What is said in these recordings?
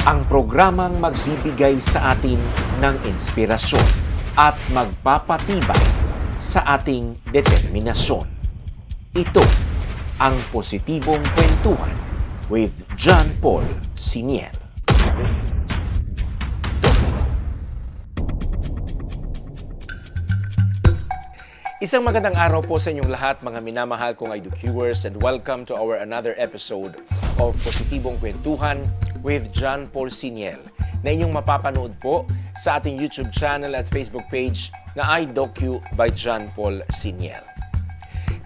Ang programang magbibigay sa atin ng inspirasyon at magpapatibay sa ating determinasyon. Ito ang Positibong Kwentuhan with John Paul Siniel. Isang magandang araw po sa inyong lahat, mga minamahal kong IDQers, and welcome to our another episode of Positibong Kwentuhan with John Paul Siniel, na inyong mapapanood po sa ating YouTube channel at Facebook page na iDocu by John Paul Siniel.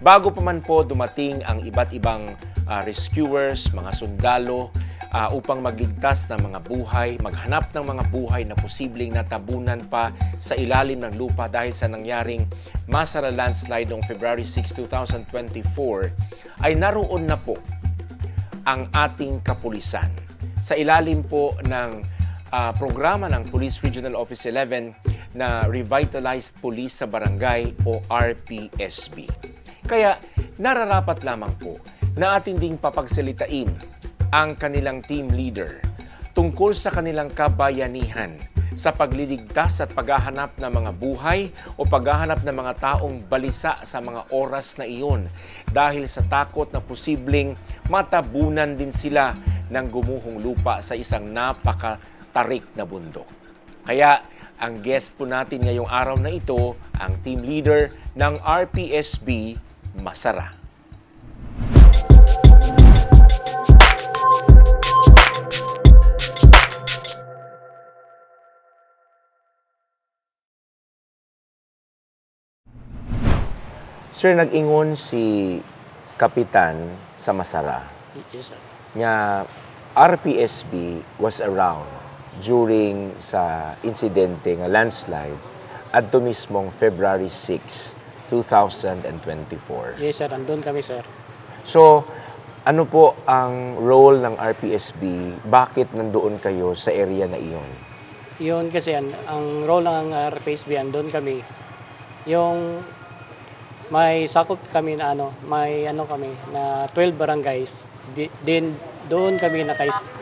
Bago pa man po dumating ang iba't ibang rescuers, mga sundalo, upang magligtas ng mga buhay, maghanap ng mga buhay na posibleng natabunan pa sa ilalim ng lupa dahil sa nangyaring Masara landslide noong February 6, 2024, ay naroon na po ang ating kapulisan sa ilalim po ng programa ng Police Regional Office 11 na Revitalized Police sa Barangay o RPSB. Kaya nararapat lamang po na ating ding papagsalitain ang kanilang team leader tungkol sa kanilang kabayanihan sa pagliligtas at paghahanap ng mga buhay o paghahanap ng mga taong balisa sa mga oras na iyon dahil sa takot na posibleng matabunan din sila ng gumuhong lupa sa isang napakatarik na bundok. Kaya ang guest po natin ngayong araw na ito, ang team leader ng RPSB, Masara. Sir, nag-ingon si Kapitan sa Masara Yes, sir. nga RPSB was around during sa insidente nga landslide adto mismong February 6, 2024. Yes, sir. Andun kami, sir. So, ano po ang role ng RPSB? Bakit nandoon kayo sa area na iyon? Yun kasi ang role ng RPSB, andun kami. Yung may sakop kami na may kami na 12 barangays. Din doon kami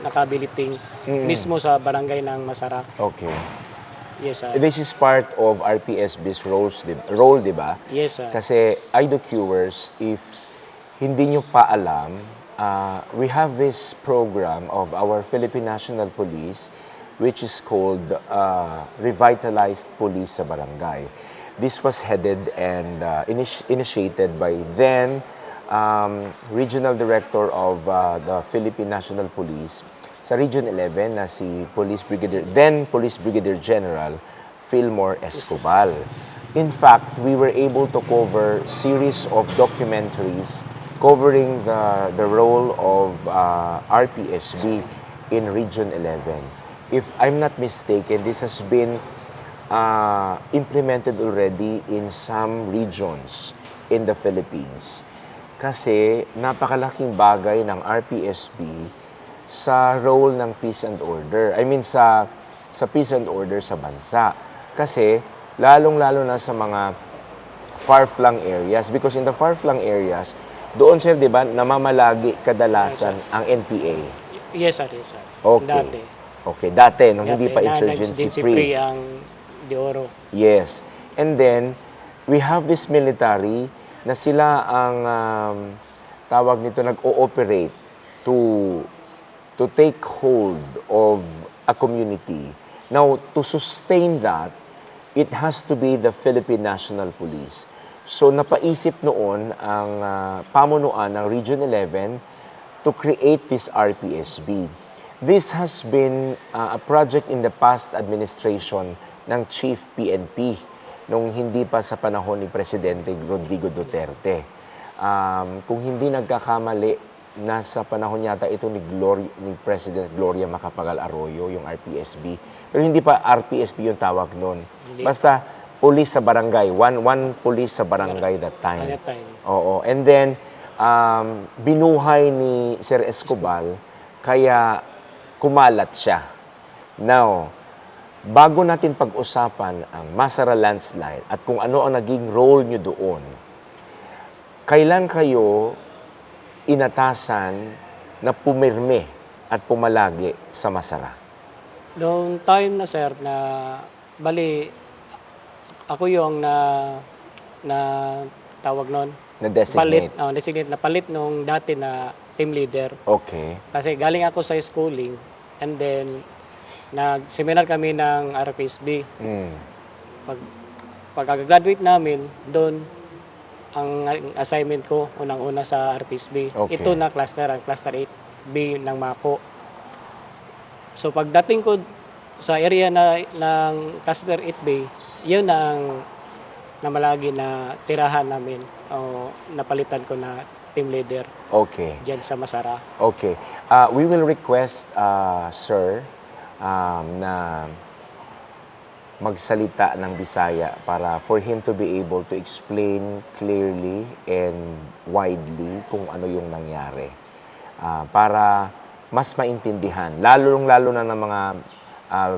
nakabiliping mismo sa barangay ng Masara. Okay. Yes, sir. This is part of RPSB's role, di ba? Yes, sir. Kasi IDQers, if hindi nyo pa alam, we have this program of our Philippine National Police which is called Revitalized Police sa Barangay. This was headed and initiated by then Regional Director of the Philippine National Police sa Region 11 na si Police Brigadier General Fillmore Escobar. In fact, we were able to cover series of documentaries covering the role of RPSB in Region 11. If I'm not mistaken, this has been implemented already in some regions in the Philippines. Kasi napakalaking bagay ng RPSB sa role ng peace and order. I mean sa peace and order sa bansa. Kasi lalong-lalo na sa mga far-flung areas. Because in the far-flung areas, doon sir, di ba, namamalagi kadalasan ang NPA. Yes, sir. Yes, sir. Okay. Dati. Okay, dati, nung hindi pa insurgency-free. ang De Oro. Yes. And then, we have this military na sila ang tawag nito, nag-ooperate to take hold of a community. Now, to sustain that, it has to be the Philippine National Police. So, napaisip noon ang pamunuan ng Region 11 to create this RPSB. This has been a project in the past administration ng Chief PNP nung hindi pa sa panahon ni Presidente Rodrigo Duterte. Kung hindi nagkakamali, nasa panahon yata ito ni President Gloria Macapagal Arroyo, yung RPSB. Pero hindi pa RPSB yung tawag noon. Basta police sa barangay. One police sa barangay that time. Oo. And then, binuhay ni Sir Escobar, kaya kumalat siya. Now, bago natin pag-usapan ang Masara landslide at kung ano ang naging role nyo doon, kailan kayo inatasan na pumirme at pumalagi sa Masara? Noong time na sir na bali ako yung na tawag noon. Palit, Na-designate? designate na palit nung dati na team leader. Okay. Kasi galing ako sa schooling and then nag-seminar kami ng RPSB. Mm. Pagka-graduate namin, doon ang assignment ko unang-una sa RPSB. Okay. Ito na cluster, ang cluster 8B ng Mako. So pagdating ko sa area ng cluster 8B, yun na ang namalagi na tirahan namin o napalitan ko na team leader Okay. dyan sa Masara. Okay. We will request, sir, na magsalita ng Bisaya para for him to be able to explain clearly and widely kung ano yung nangyari. Para mas maintindihan, lalo na ng mga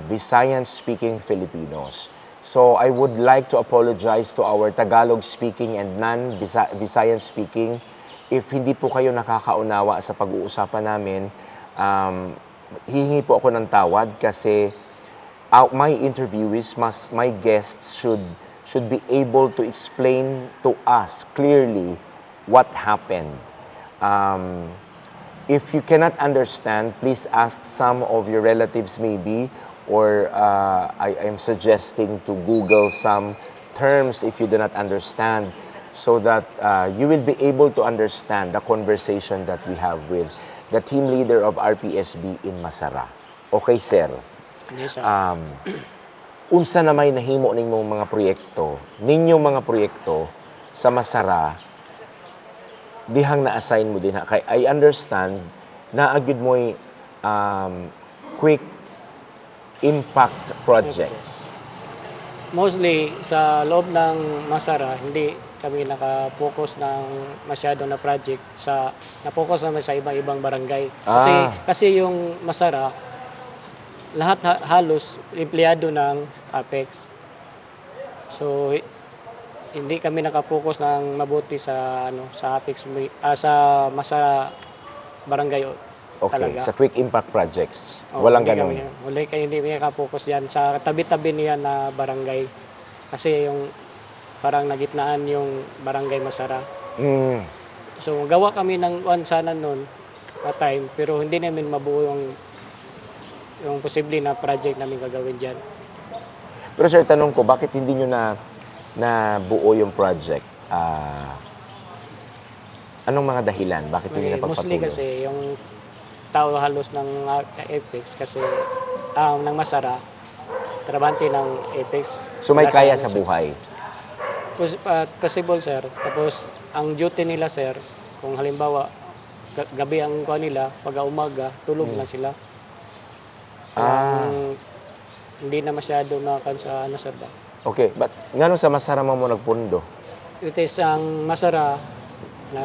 Visayan-speaking Filipinos. So I would like to apologize to our Tagalog-speaking and non-Visayan-speaking if hindi po kayo nakakaunawa sa pag-uusapan namin. Hihingi po ako ng tawad kasi my interviewees, my guests should be able to explain to us clearly what happened. If you cannot understand, please ask some of your relatives maybe, or I am suggesting to Google some terms if you do not understand, so that you will be able to understand the conversation that we have with the team leader of RPSB in Masara. Okay, sir? Yes, sir. Unsa na may nahimo ninyong mga proyekto sa Masara, dihang na-assign mo din. Kay I understand na agad mo'y quick impact projects. Mostly sa loob ng Masara, hindi kami naka-focus ng masyado na project na-focus naman sa iba-ibang barangay. Kasi yung Masara, lahat halos empleyado ng Apex. So hindi kami naka-focus ng mabuti sa sa Apex sa Masara barangay Okay, talaga. sa quick impact projects. Oo, Walang hindi ganun. hindi kami naka-focus diyan sa tabi-tabi niya na barangay. Kasi yung parang nagitnaan yung barangay Masara. Mm. So gawa kami ng sana noon na time pero hindi namin mabuo yung posible na project namin gagawin diyan. Pero sir, tanong ko, bakit hindi nyo na buo yung project? Anong mga dahilan? Bakit hindi na Mostly pagpatuloy? kasi yung tao halos ng Apex kasi ng Masara, trabante ng Apex. So may Wala kaya sa- sa buhay? Possible, sir. Tapos, ang duty nila, sir, kung halimbawa, gabi ang kuha nila, pag umaga, tulog na sila. Hindi na masyado nakan sa sir ba? Okay, but ngano sa Masara mo nagpundo? It is ang Masara na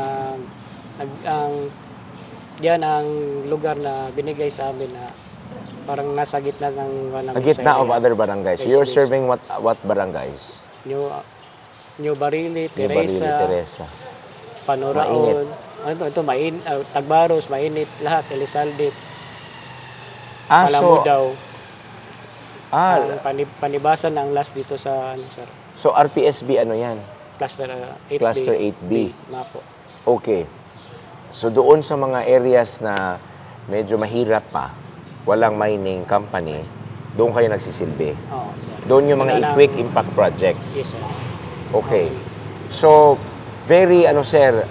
diyan ang lugar na binigay sa amin na parang nasa gitna ng walang Ang gitna of other barangays. So you're Yes. serving what barangays? New Barili, New Barili, Teresa, Teresa. Panoraon. Ito Tagbaros, mainit lahat, Elizalde, So, daw. ah, Ang panibasan ang last dito sa sir, so RPSB ano yan? cluster 8B. Cluster 8B. Mako. Okay. So doon sa mga areas na medyo mahirap pa, walang mining company, doon kayo nagsisilbi. Oo, sir. Doon yung mga Yun ang- quick impact projects. Yes, sir. Okay. So, very, sir,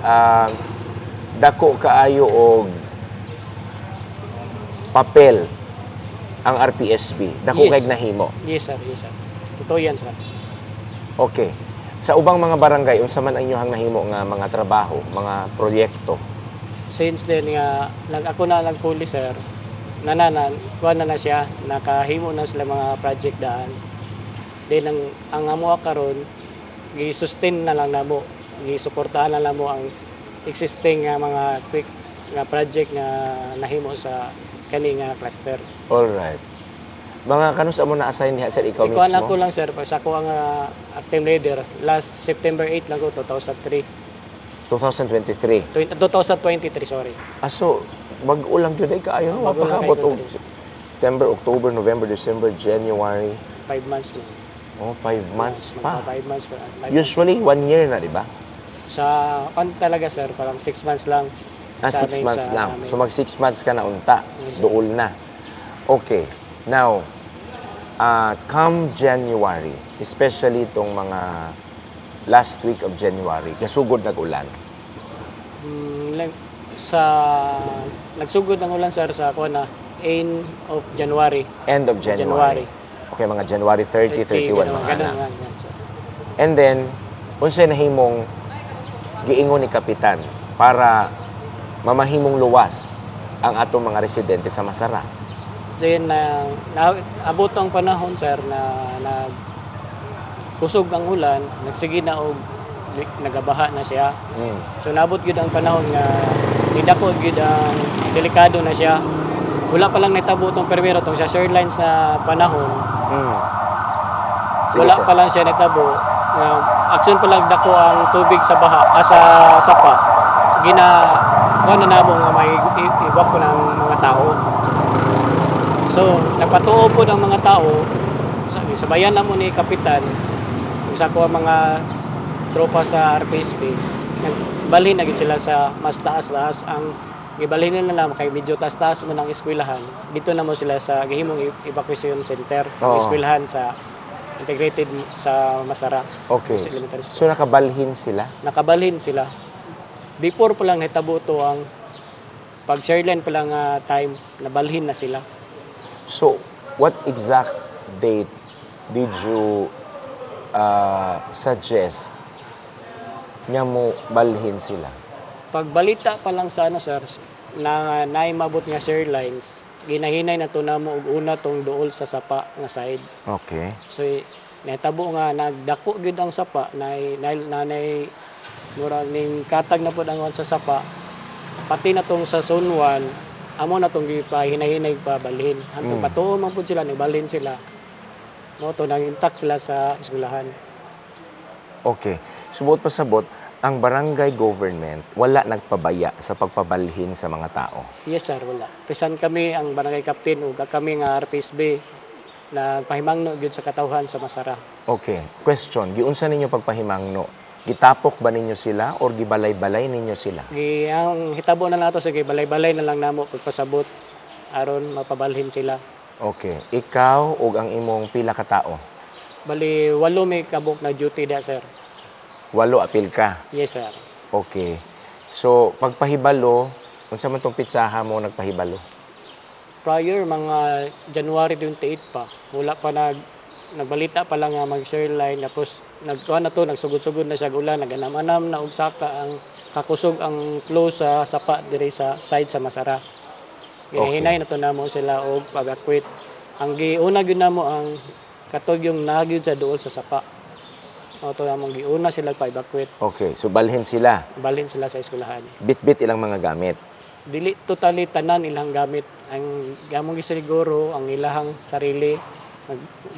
dako kaayo og papel ang RPSB. Dako Yes. kay nahimo. Yes, sir. Yes, sir. Totoo yan, sir. Okay. Sa ubang mga barangay, unsa man ang inyong nahimo nga mga trabaho, mga proyekto? Since then nga, ako na nagpuli, sir, kuha na siya, nakahimo na sila mga project daan. Then, ang amo karon gi-sustain na lang namo, gi-suportahan na lang mo ang existing nga mga quick nga project nga nahimo sa kani nga cluster. All right. Mga kanus mo na-assign diha sir ikaw Ikuan ako mismo? lang, sir, sa ako ang team leader. Last September 8 lang ko, 2003. 2023. 2023, sorry. So, mag-ulang gyud ay kaayo no Mag-ulang mapakabot kayo og dito. September, October, November, December, January. 5 months mo. Oh, 5 months pa. 5 months pa. Usually, 1 year na, di ba? Sa talaga sir, parang 6 months lang. 6 months lang. amin. So, mag 6 months ka na unta. Yes, sir. Dool na. Okay. Now, come January, especially itong mga last week of January, kasugod nag-ulan. Sa nagsugod ng ulan sir sa kuan na end of January. End of January. Okay, mga January 30, 31, mga ganun, ana. ganun, sir. And then, unsay nahimong giingon ni Kapitan para mamahimong luwas ang atong mga residente sa Masara. Then, abot ang panahon, sir, na kusog ang ulan, nagsige na og nagabaha na siya. So, naabot yun ang panahon nga nidako yun ang delikado na siya. Wala pa lang natabo itong permero itong sa Shorelines na panahon. Sige, Wala sir. pa lang siya natabo. Aksyon pa lang dako ang tubig sa baha, sa sapa. Kuha na namo nga may iwak po ng mga tao. So, napatuo po ng mga tao, sabayan na mo ni Kapitan, sa kuha mga tropa sa RPSB, balhin na sila sa mas taas-taas. Ang gibalhin nila lang kay medyo taas-taas mo ng eskwelahan. Dito na mo sila sa gihimong evacuation center, Oo. eskwelahan sa integrated sa Masara. Okay. Sa elementary school. So, nakabalhin sila? Nakabalhin sila. Before pa lang hitabo to ang pag Shareline pa lang time, nabalhin na sila. So, what exact date did you suggest nga mo balhin sila? Pagbalita pa lang sa sir, na naimabot nga Sharelines, ginahinay na to namo og una tong duol sa sapa nga side. Okay. So nahitabo nga nagdako gyud ang sapa nanay murag ning katag na pud ang sa sapa. Pati na tong sa zone 1, amo na tong gipahinay-hinay pa balhin. Hantong patuo man pud sila balhin sila. No to nang intact sila sa eskwelahan. Okay. Subot pa sabot, ang barangay government wala nagpabaya sa pagpabalhin sa mga tao. Yes sir, wala. Pisan kami ang barangay captain ug kami nga RPSB na pahimangno gyud sa katawhan sa Masara. Okay. Question, giunsa ninyo pagpahimangno? Gitapok ba ninyo sila or gibalay-balay ninyo sila? Ang hitabo na nato sige balay-balay na lang namo pagpasabot aron mapabalhin sila. Okay. Ikaw ug ang imong pila ka tao? Bali 8 may kabuk na duty da sir. 8 apil ka. Yes sir. Okay. So, pagpahibalo, unsa man tong pitsaha mo nagpahibalo? Prior mga January 28 pa, wala pa nagbalita pa lang nga mag-share line tapos nagkuha na to nagsugod-sugod na siya ulan naganam-anam na og saka ang kakusog ang flow sa sapa diri sa side sa Masara. Ginahinay na to namo sila og pag-akwit. Ang giuna gyud namo ang katog yung nagyud sa duol sa sapa. O to namong giuna sila pa-evacuate. Okay. So, balhin sila. Balhin sila sa eskwelahan. Bit-bit ilang mga gamit. Dili totally tanan ilang gamit. Ang gamong gisiguro ang ilahang sarili.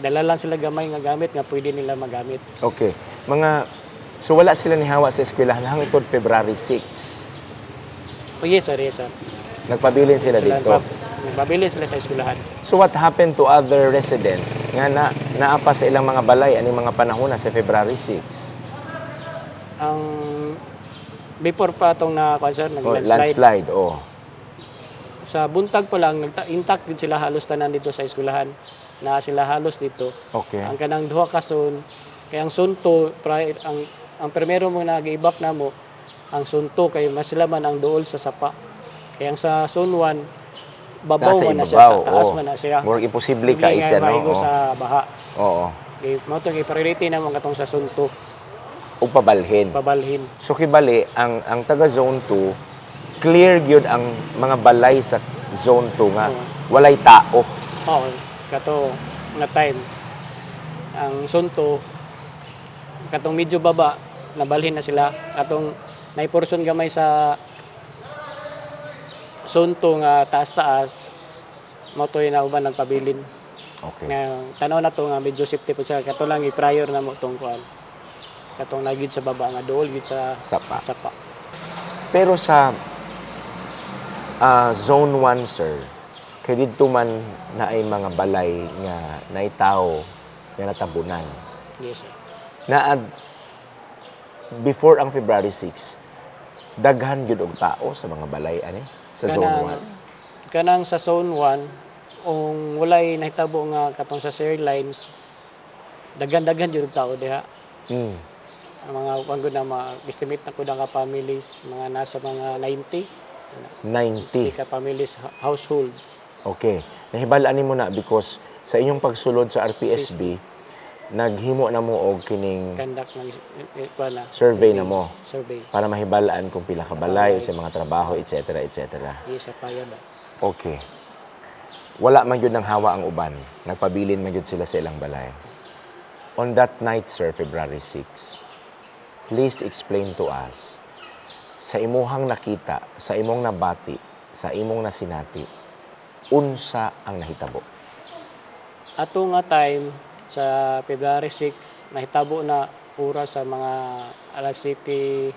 Dala lang sila gamay nga gamit nga pwede nila magamit. Okay. So, wala sila nihawa sa eskwelahan hangtod February 6. Oh, yes sir, yes sir. Nagpabilin sila dito. Nagbabili sila sa eskwelahan. So, what happened to other residents nga naapa sa ilang mga balay aning mga panahon na sa February 6? Ang before pa itong nag-landslide. Landslide, oh. Sa buntag pa lang, intact din sila halos tanan dito sa eskwelahan. Na sila halos dito. Okay. Ang kanang duha ka zone, kaya ang sunto, ang primero mo nag-ibak na mo, ang sunto kay mas laman ang duol sa sapa. Kaya ang sa zone 1, babaw Nasa man na ibabaw, siya, taas oo. man na siya. More imposible ka Hindi isya, nga maigo no? sa baha. Oo. Okay, mo itong i-priority na mga katong sa sunto, O pabalhin. pabalhin. So, kibali, ang taga Zone 2, clear gyud ang mga balay sa Zone 2 nga walay tao. Oo, kato nga time. Ang sunto, katong medyo baba, nabalhin na sila. Katong naiporson gamay sa sunto nga taas-taas, motoy na uban nagpabilin. Okay. Nga tanaw na to nga medyo safety po siya. Kato lang i-prior na mo tong kuan. Katong nagid sa baba nga dool gid sa Sapa. sapa. Pero sa Zone 1, sir, kay didto man na ay mga balay nga naitaw nga natabunan. Yes, sir. Na before ang February 6, daghan gyud og tao sa mga balay ani sa Zone 1. Kanang sa Zone 1, kung walay nahitabo nga katong sa Sir Lines, daghan-daghan jud og tao diha. Mm. Ang mga kung na ma-estimate na ko na ka families, mga nasa mga 90 90. ka families household. Okay. Nahibalaan nimo na because sa inyong pagsulod sa RPSB, naghimo na mo og kining Conduct ng survey na mo survey. para mahibalaan kung pila ka balay sa mga trabaho, etc. etc. Yes, sa payad. Okay. Wala man yun ng hawa ang uban. Nagpabilin man yun sila sa ilang balay. On that night, sir, February 6, please explain to us, sa imuhang nakita, sa imong nabati, sa imong nasinati, unsa ang nahitabo? Ato nga time sa February 6, nahitabo na oras sa mga alas 7:25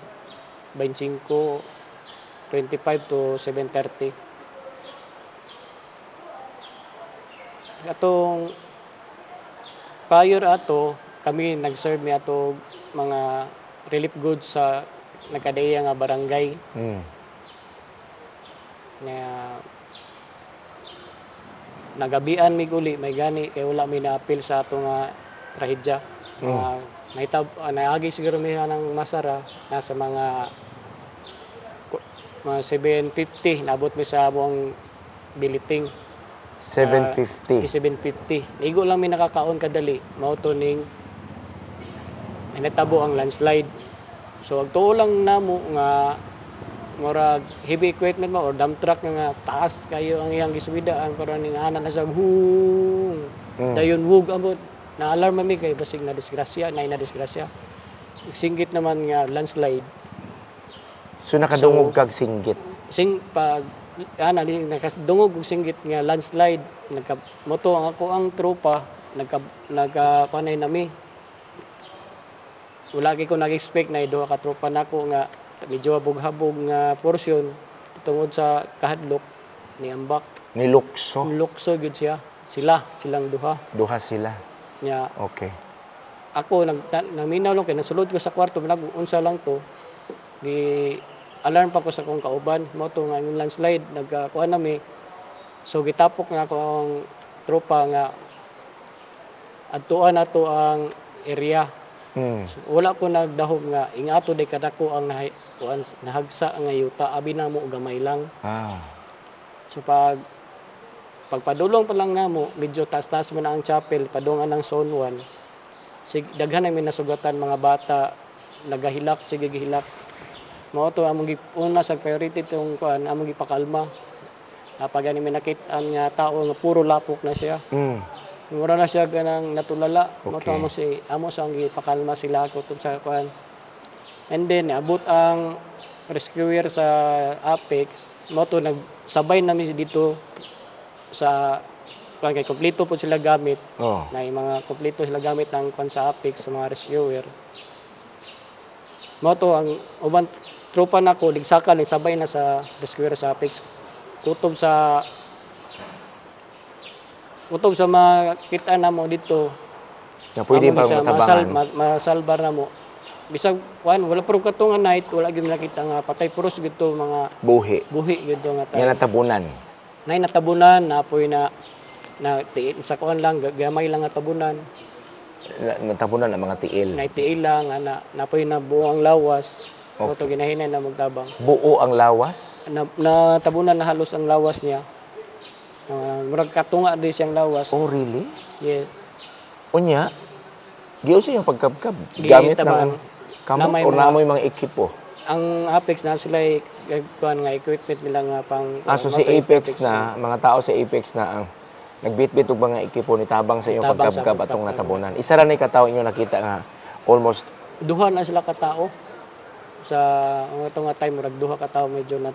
to 7:30. Atong prior ato, kami nag-serve mi ato mga relief goods sa nagkadeya nga barangay Mm. na nagabian mi uli may gani kay wala mi na-appeal sa ato nga trahedya. Naagi siguro mi ng masara nasa mga 750 naabot mi sa buong biliting 750. 750. Igo lang mi nakakaon kadali mao to ning natabo ang landslide. So agtuo lang namo nga murag heavy equipment mo or dump truck nga taas kayo ang iyang giswidaan para ning ana na sa hung. Dayon wug amot na alarm mi kay basig na disgrasya, na disgrasya. Singgit naman nga landslide. So nakadungog kag singgit. Pag nakadungog og singgit nga landslide, moto ang ako ang tropa nagka nami. Wala ko nag-expect na duha ka tropa nako nga medyo habog-habog nga porsyon tungod sa kahadlok ni ambak. Nilukso. Lukso gyud silang duha. Duha sila. Nya Okay. ako naminaw lang kay nasulod ko sa kwarto unsa lang to. Di alarm pa ko sa kong kauban mo to nga yung landslide nagkuan nami. So gitapok na ako ang tropa nga adtuan nato ang area. Mm. So, wala ko nagdahom nga ingato day kadako ang nahagsa nga yuta abi na mo gamay lang. Ah. So pagpadulong pa lang namo medyo taas-taas man ang chapel padungan ng Zone 1. Daghan namin nasugatan mga bata nagahilak sige gihilak. Mao to among una sa priority tong kuan among gipakalma. Pag ani nakit-an nga tao nga puro lapok na siya. Mm. Mura na siya ganang natulala. Okay. Mo amo sa ang gipakalma sila ko sa kuan. And then abot ang rescuer sa Apex, mo to nagsabay namin dito sa kuan kay kompleto po sila gamit. Oh. Na mga kompleto sila gamit ng kuan sa Apex sa mga rescuer. Mo to ang uban tropa nako digsakal sabay na sa rescuer sa Apex. Kutob sa makita na mo dito. Na pwede amo pang siya matabangan. masalbar na mo. Bisag wala pero katungan night wala gyud nakita nga patay puros gyud to mga Buhi. buhi gyud to nga Nga tayo. natabunan. Nay natabunan napoy na tiil sa kuan lang gamay lang nga tabunan. Natabunan ang mga tiil. Naitiil lang nga napoy na buo ang lawas. Okay. To ginahinay na magtabang. Buo ang lawas. Natabunan na halos ang lawas niya. Murag katunga din siyang lawas. Oh, really? Yeah. Unya, giyo siya yung pagkabkab. Gi- Gamit tabang. ng kamot Namay o mga- namoy mga ekipo. Ang Apex na sila kuan nga equipment nila nga pang So si Apex na, mga tao sa Apex na ang nagbitbit og mga ekipo ni tabang sa iyong Tabang sa pagkabkab atong pagkabkab. natabunan. Isa ra ni katawo inyo nakita nga almost duha na sila ka tao sa ang ato nga time murag duha ka tao medyo na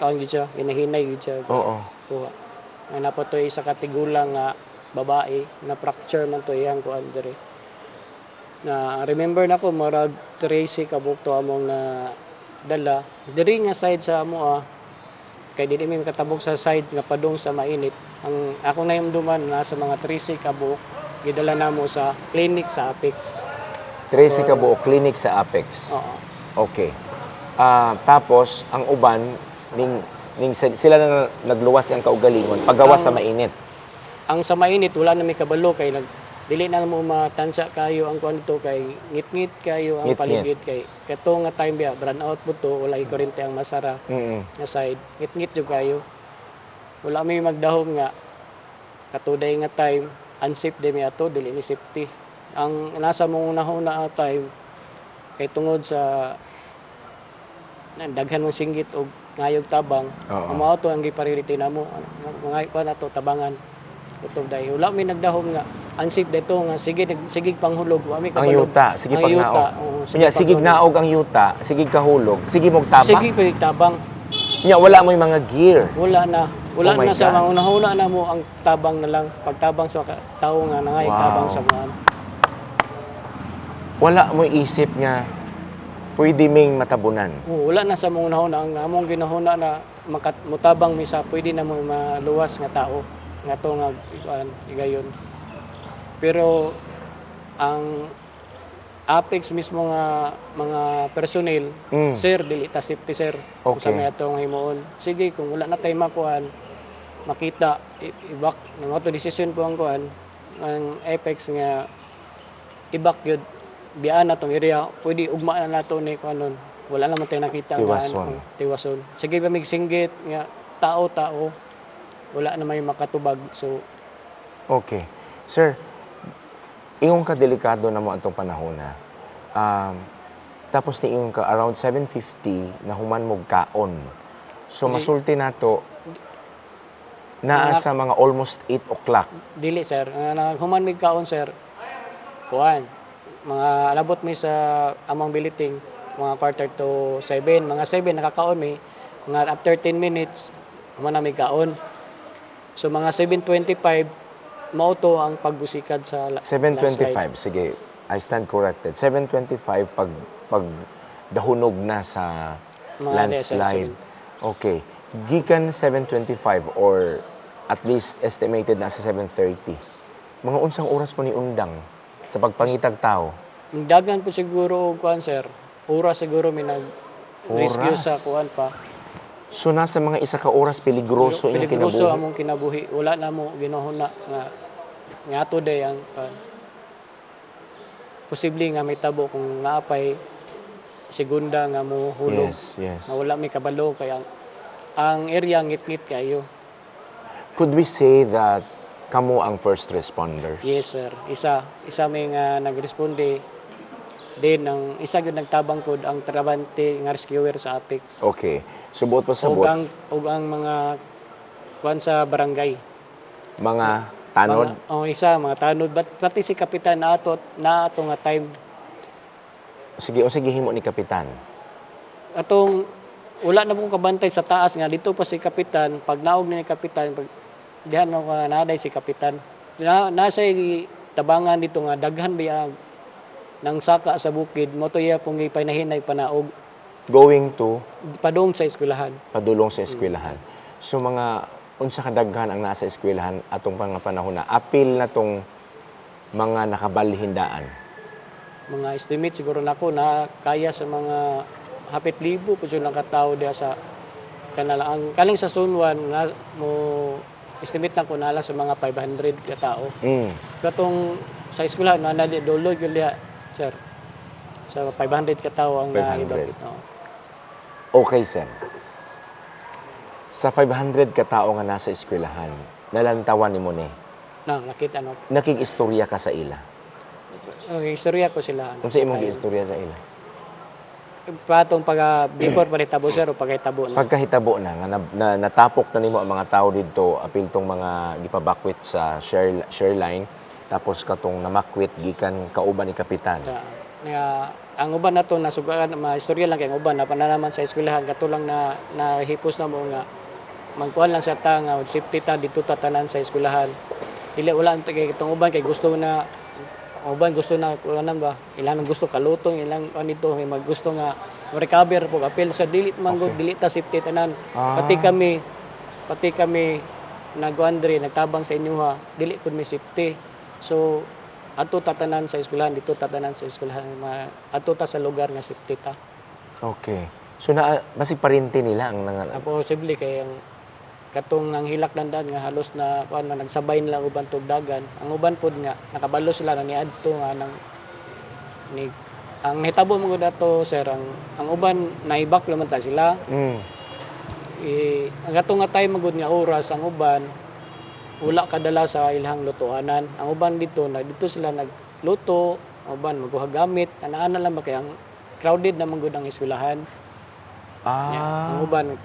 taon gyud siya hinahinay gyud siya. oo. Kuha. Nga napotoy isa ka tigulang nga babae na fracture man to iyang kuan diri. Na remember nako murag Tracy kabuk to among na dala diri nga side sa amo kay di mi makatabog sa side nga padung sa mainit. Ang akong nahimduman nasa mga 13 ka buok gidala namo sa clinic sa Apex. Tracy ka buo, clinic sa Apex. Oo. Okay. Tapos, ang uban, sila na nagluwas ng kaugalingon, paggawas sa mainit. Ang sa mainit wala na may kabalo kay dili na mo matansya kayo ang kuan dito kay ngit-ngit kayo ang Ngit-ngit. paligid kay kato nga time biya brown out po to wala kuryente ang masara nga side ngit-ngit jud kayo. Wala may magdahom nga katuday nga time unsafe de mi ato dili ni safety. Ang nasa mong unahuna time kay tungod sa daghan mong singgit og ngayog tabang Oo. ang mao to ang gipriority namo mga kuan ato tabangan kutob day wala may nagdahom nga unsafe dito nga sige panghulog wa may Ang kabalo. yuta, sige Ang pag yuta, naog. oo, Nya, sige panghulog. naog ang yuta, sige kahulog, sige mong tabang. Sige tabang Nya, wala mo yung mga gear. wala na Oh my na sa God. mga unahuna na mo ang tabang na lang pagtabang sa tao nga nangay Wow. tabang sa mga Wala mo isip nga, pwede ming matabunan. wala na sa mga unahuna ang among ginahuna na mutabang misa pwede na mo maluwas nga tao nga to nga igayon. Pero ang Apex mismo nga mga personnel, sir, dili ta safety sir. Kung sa Okay. may atong himuon. Sige, kung wala na tayo makuhan, makita, ibak, ng auto decision po ang kuhan, ang Apex nga, ibak yun, biyaan na tong area, pwede ugma na nato ni kuhanon. Wala naman tayo nakita Tiwason. tiwason. Sige ba singgit nga tao, wala na may makatubag. So, Okay. Sir, ingon ka delikado na mo antong panahon na. Tapos ni ingon ka around 7:50 na human mog kaon. So masulti nato naa sa mga almost 8 o'clock. dili sir, human mig kaon sir. Kuan. Mga alabot mi sa among biliting, mga quarter to 7, mga 7 nakakaon mi. Mga after 10 minutes, human na mig kaon. So mga 7:25 mao to ang pagbusikad sa 7:25, sige, I stand corrected. 7:25 pag dahunog na sa Mga landslide. Okay. Gikan 7:25 or at least estimated na sa 7:30. Mga unsang oras mo ni undang sa pagpangitag tao? Ang dagan po siguro og kuan sir. Oras siguro mi nag rescue Oras. sa kuan pa. So nasa mga isa ka oras peligroso inyong Peligroso kinabuhi. among kinabuhi. Wala na mo ginahuna nga today ang posible nga may tabo kung naapay segunda nga mo hulog. Yes. Nga wala may kabalo kaya ang area ngit-ngit kayo. Could we say that kamo ang first responders? Yes sir. Isa may nga nagresponde. Then ang isa gyud nagtabang pod ang trabante nga rescuer sa Apex. Okay. Subot pa Ug sabot. ang mga kuan sa barangay. Mga tanod. Isa mga tanod pati si kapitan na ato nga time Sige, himo ni Kapitan. atong wala na pong kabantay sa taas nga dito pa si kapitan pag naog ni kapitan pag dihan na naday si kapitan nasa tabangan dito nga daghan biya nang saka sa bukid mo to iya pong ipanahinay panaog Going to padung sa eskwelahan. padulong sa eskwelahan. So mga unsa kadaghan ang nasa eskwelahan atong panahon na apil na tong mga nakabalhindaan. Mga estimate siguro nako na kaya sa mga hapit libo po lang katao diha sa kanala ang kaling sa Sunwan na mo estimate na ko nala sa mga 500 ka tao. Katong sa eskwelahan na nali dolo gyud diha sir. Sa 500 ka tao ang 500. naibabit. Okay, Sen. Sa 500 ka tao nga nasa eskwelahan, nalantawan ni mo ni. Nakita no. Nakig-istorya ka sa ila. Istorya ko sila. Unsa imong giistorya sa ila? Patong before pa tabo sir o pagkahitabo na. Pagkahitabo na nga natapok na nimo ang mga tao didto apil tong mga gipabakwit sa share line tapos katong namakwit gikan kauban ni kapitan. Nga ang uban nato nasugaan maistorya lang kay ang uban na pananaman sa eskwelahan katulang na nahipos na mo nga magkuan lang sa ta nga safety ta dito tatanan sa eskwelahan. Dili wala kay itong uban kay gusto na uban gusto na kuanan ba ilang gusto kalutong ilang ano dito may maggusto nga recover po apil sa dili man gud dili ta safety tanan. Pati kami nagwandre nagtabang sa inyo dili pud may safety. So ato tatanan sa eskwelahan dito tatanan sa eskwelahan ato ta sa lugar nga safety ta. Okay. So basig parinti nila ang Posible kay ang katong nang hilak landan nga halos na kuan man nagsabay nila uban tugdagan. Ang uban pod nga nakabalo sila na niadto nga nang ni ang nahitabo mo dato sir ang uban naibak naman ta sila. Ang atong nga time magud nga oras ang uban wala kadala sa ilhang lutuanan. Ang uban dito sila nagluto, ang uban magkuha gamit, ana-ana lang ba kay ang crowded naman gud ang eskwelahan. Ang uban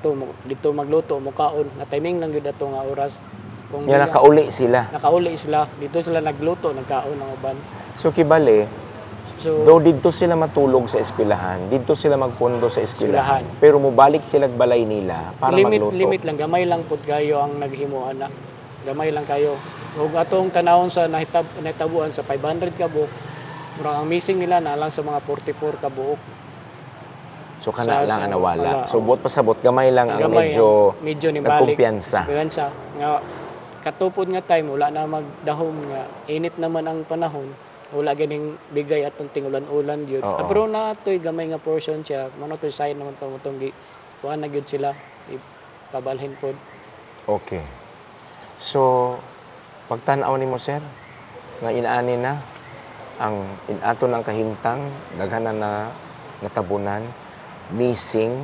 dito magluto, mukaon, na timing lang gud ato nga oras. Kung nakauli sila. Nakauli sila, dito sila nagluto, nagkaon ang uban. So kibali, though dito sila matulog sa eskwelahan, dito sila magpundo sa eskwelahan, pero mubalik sila balay nila para magluto. Limit lang, gamay lang pud kayo ang naghimuan na. Gamay lang kayo. Ug atong tanawon sa nahitabuan sa 500 ka buok, murang ang missing nila na lang sa mga 44 ka buok. So kana lang ang nawala. So buot pasabot gamay lang ang medyo nibalik. Kumpiyansa. Nga katupod nga time wala na magdahom nga init naman ang panahon. Wala ganing bigay atong tingulan-ulan gyud. Pero natoy gamay nga portion siya. Mano toy sign naman tong kuan na gyud sila ipabalhin pod. Okay. So, pagtanaw nimo sir, nga inaani na ang inaton ang kahimtang daghanan na natabunan, missing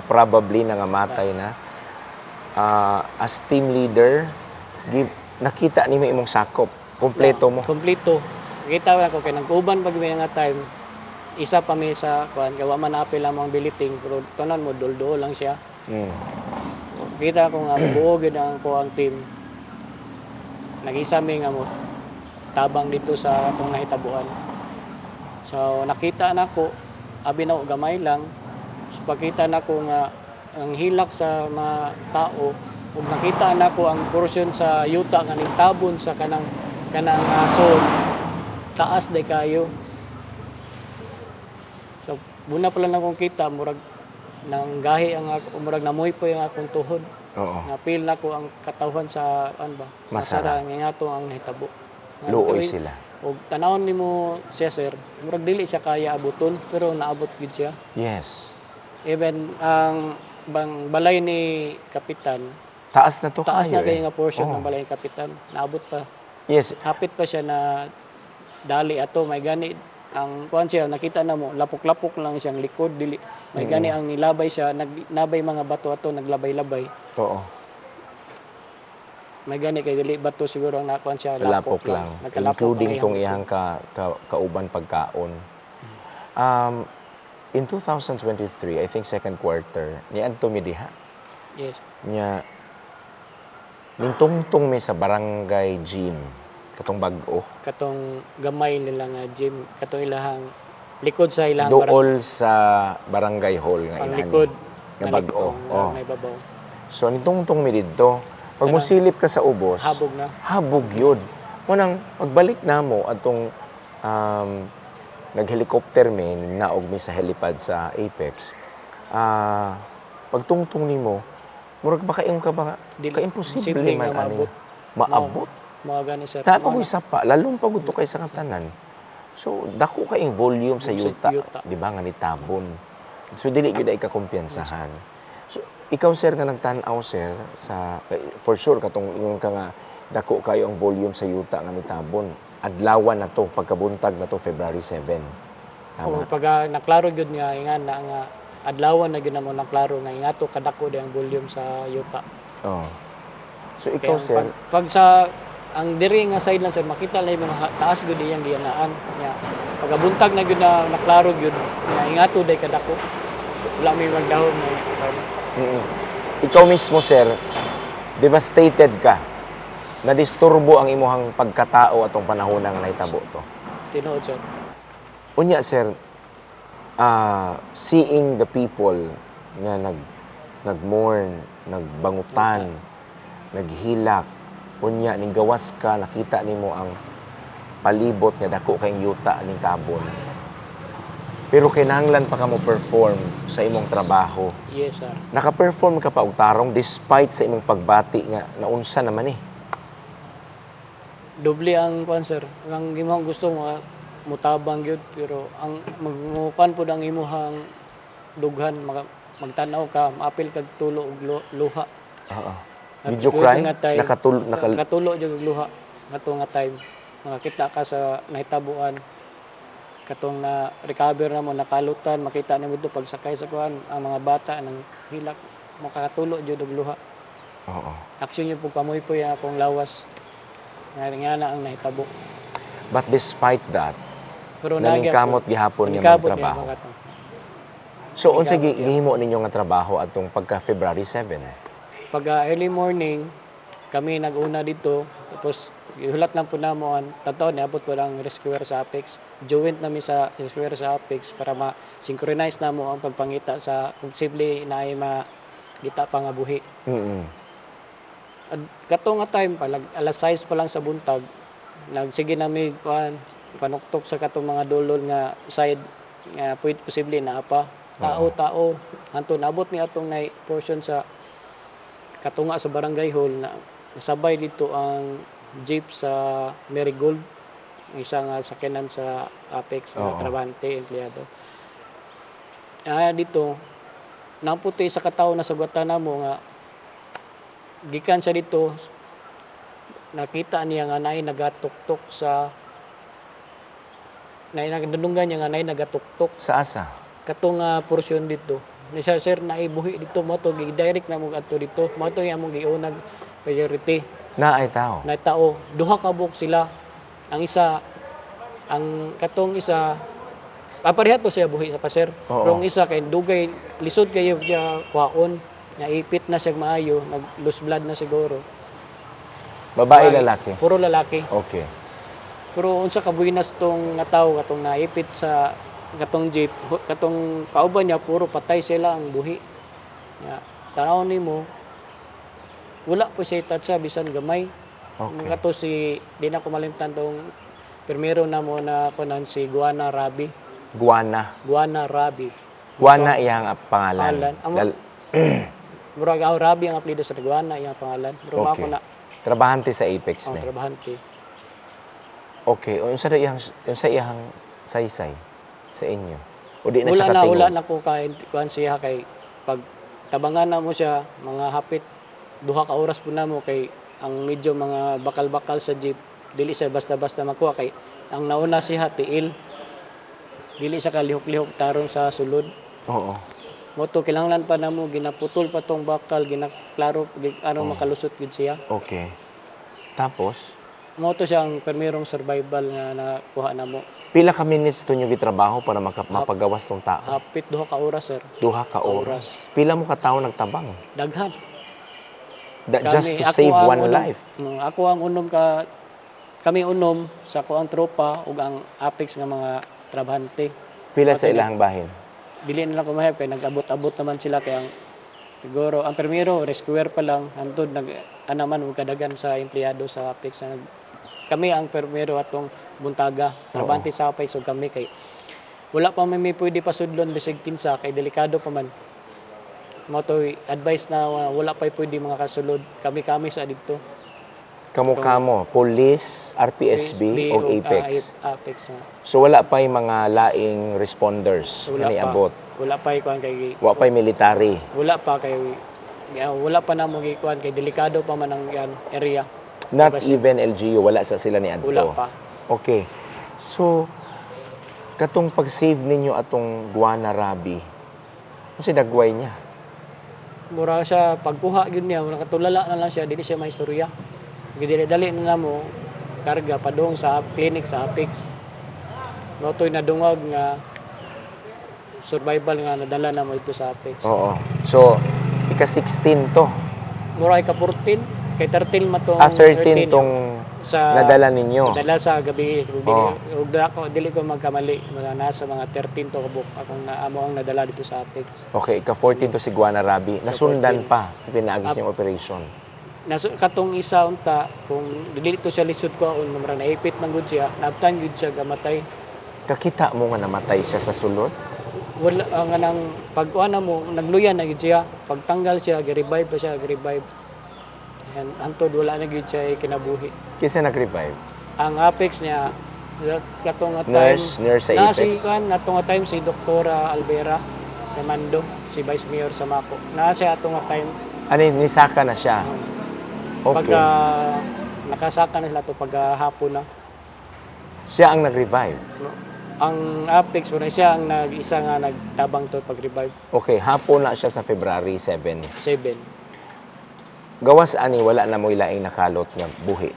probably nangamatay na. As team leader, nakita nimo imong sakop, kompleto mo. Kompleto. Kita ko kay nagkuban pag may nga time. Isa pa mi sa kuan kay wa man apil lamang biliting pero tanan mo dol lang siya. Kita ko nga buo gid ang ko ang team. Nag-isa mi nga mo tabang dito sa atong nahitabuan. So nakita nako abi na gamay lang. So pagkita nako nga ang hilak sa mga tao ug nakita nako ang portion sa yuta nga nigtabon sa kanang zone taas day kayo. So muna pa lang akong kita murag nang gahi ang murag namoy po yung akong tuhod. Napil na ko ang katawhan sa masara nga ato ang nahitabo. Luoy sila. Og tanawon nimo siya sir, murag dili siya kaya abuton pero naabot gid siya. Yes. Even ang balay ni kapitan taas na to taas na kay nga portion ng balay ni kapitan, naabot pa. Yes. Hapit pa siya na dali ato may gani ang kuan siya nakita na mo lapok-lapok lang siyang likod dili may gani ang nilabay siya nagnabay mga bato ato naglabay-labay. May gani kay dili bato siguro ang nakuan siya lapok lang. Including tong iyang kauban pagkaon. In 2023, I think second quarter, niadto mi diha. Yes. Nya nintungtong mi sa barangay gym katong bag-o. Katong gamay nila nga gym, katong ilahang likod sa ilahang dool sa barangay hall nga inani. Likod nga bag-o. May babaw. So nitungtong mi didto. Pag musilip ka sa ubos, habog na. Habog yun. Munang pagbalik na mo atong nag-helicopter mi naog mi sa helipad sa Apex. Pagtungtong nimo, murag ba kayong ka ba ka-imposible man ani. Maabot. Mga gani sir. Napagoy sapa, lalong pagod to kay sa katanan. So, dako kayong volume sa yuta, di ba, nga nitabon. So, dili gyud ay kakumpiyansahan. So, ikaw, sir, nga nagtanaw, sir, for sure, katong ingon ka nga, dako kayo ang volume sa yuta nga nitabon. Adlawan na to, pagkabuntag na to, February 7. Tama? Pag naklaro gyud nga, ingan na nga, adlawan na gyud na mo naklaro nga, ingato kadako di ang volume sa yuta. So, ikaw, sir, pag sa ang diri nga side lang sir makita lang mga taas gud iyang gianaan nya pagabuntag na gyud na naklaro gyud nya ingato day kadako wala may magdahom na ikaw mismo sir devastated ka na disturbo ang imuhang pagkatao atong panahon nga nahitabo to tinuod sir unya sir seeing the people nga nagmourn nagbangutan naghilak unya ning gawas ka nakita nimo ang palibot nga dako kayong yuta ning tabon Pero kinahanglan pa ka mo perform sa imong trabaho. Yes, sir. Naka-perform ka pa og tarong despite sa imong pagbati nga naunsa naman eh. Doble ang kuan, sir. Ang imong gusto mo mutabang gyud pero ang magmukan pud ang imong dughan magtanaw ka, maapil kag tulo og luha. Oo. Did you cry? Nakatulo Nakatulo jud og luha kato nga time. Makakita ka sa nahitabuan katong na recover na mo nakalutan, makita nimo dito pagsakay sa kuan ang mga bata nang hilak makakatulo jud og luha. Oo. Action yun po pamoy-poy ang akong lawas. Nga na ang nahitabo. But despite that, Pero naningkamot gihapon nga naningkamot magtrabaho. niya mga So unsa gihimo ninyo nga trabaho atong pagka February 7? Pag early morning, kami nag-una dito. Tapos ihulat lang po namo ang tataw niabot po lang rescuer sa Apex. Joint namin sa rescuer sa Apex para ma-synchronize namo ang pagpangita sa kung posible na ay makita pa nga buhi. At kato nga time pa, alas 6 pa lang sa buntag, nagsige namin panuktok sa katong mga dolol nga side nga pwede posible na apa. Tao, hanto nabot ni atong na portion sa katunga sa barangay hall na sabay dito ang jeep sa Marigold, isa nga sakyanan sa Apex na trabante, empleyado. Dito, naputi sa katawo na sugatan namo nga gikan siya dito, nakita niya nga nay nagatuktok sa nagdunungan niya nga nay nagatuktok Sa asa? katong porsyon dito. Ni siya sir naibuhi dito mo to gi-direct na mo adto dito. Mo to nga among giunag priority. Na ay tao. Na tao, duha ka buok sila. Ang isa ang katong isa papareha to siya buhi sa paser. Pero ang isa kay dugay lisod kayo siya kwaon. Naipit na siya maayo, nag-loose blood na siguro. Babae, lalaki? Puro lalaki. Okay. Pero unsa ka buinas tong nga tawo katong naipit sa katong jeep, katong kauban niya puro patay sila ang buhi. Ya, tanaw nimo wala po siya touch bisan gamay. Okay. Kato si di na ko malimtan tong primero na mo na kunan si Guana Rabi. Guana. Guana Rabi. Guana iyang pangalan. Murag Rabi ang apelyido sa Guana iyang pangalan. Pero Okay. ako na Trabahante sa Apex ang na. trabahante. Okay. Unsa iyang saysay sa inyo? O di na siya katingog? Wala na ko kuan siya kay pag tabangan na mo siya mga hapit duha ka oras po na mo kay ang medyo mga bakal-bakal sa jeep dili siya basta-basta makuha kay ang nauna siya tiil dili siya kalihok-lihok tarong sa sulod. Oo. Moto kinahanglan pa namo ginaputol pa tong bakal ginaklaro makalusot gid siya. Okay. Tapos Moto siya ang permirong survival nga nakuha namo. pila ka minutes to nyo gitrabaho para mapagawas tong tao? Hapit duha ka oras sir. Duha ka oras. Pila mo ka tawo nagtabang? Daghan. Just to Ako save ang one unom. life. Ako ang kami unom sa ko ang tropa ug ang Apex nga mga trabahante. Pila sa ilahang bahin? Dili nila ko mahep kay nag-abot-abot naman sila kay ang siguro ang primero rescuer pa lang antod anaman ug kadagan sa empleyado sa Apex na kami ang primero atong buntaga trabahante sa Apex ug kami kay wala pa may pwede pasudlon bisig kinsa kay delikado pa man. Mo to advice na wala pa pwede mga kasulod kami sa didto. Kamo, police, RPSB o Apex. Apex na. So wala pa yung mga laing responders So, na niabot. Wala pa kuan kay Wala pa yung military. wala pa kay wala pa na mo gikuan kay delikado pa man ang yan area. Not even LGU, wala sa sila ni Adto. Wala pa. Okay. So, katong pag-save ninyo atong Guana Rabi, ano si dagway niya? Mura siya pagkuha gyud niya, mura katulala na lang siya dili siya maistorya. Gidili-dali na mo karga padung sa clinic sa Apex. Motoy na dungog nga survival nga nadala na mo ito sa Apex. Oo. So, ika-16 to. Mura ka 14 kay 13 matong 13 tong sa nadala ninyo. Nadala sa gabi dili ko magkamali nasa mga 13 to kabuk akong naamo ang nadala dito sa Apex. Okay, ika-14 to si Guana Rabi. Nasundan pa, pinaagis yung operation. Katong isa unta kung dili to siya lisod ko on mura naipit man gud siya nabtan gud siya gamatay Kakita mo nga namatay siya sa sulod? Wala nga nang pag-kuha na mo, nagluyan na gid siya. Pagtanggal siya, gi-revive pa siya, gi-revive. And hantod wala na gid siya kinabuhi. Kisa nag-revive? Ang apex niya katong nga time Nurse sa na Apex? si kan atong nga time si Doktora Alvera Remando, si Vice Mayor sa Mako. Na siya atong nga time Ano, nisaka na siya? Okay. pagka nakasaka na sila to paghapon na. Siya ang nag-revive? No? Ang apex mo siya ang nag-isa nga nagtabang to pag-revive Okay, hapon na siya sa February 7. 7. Gawas ani, wala na mo ilaing nakalot nga buhi.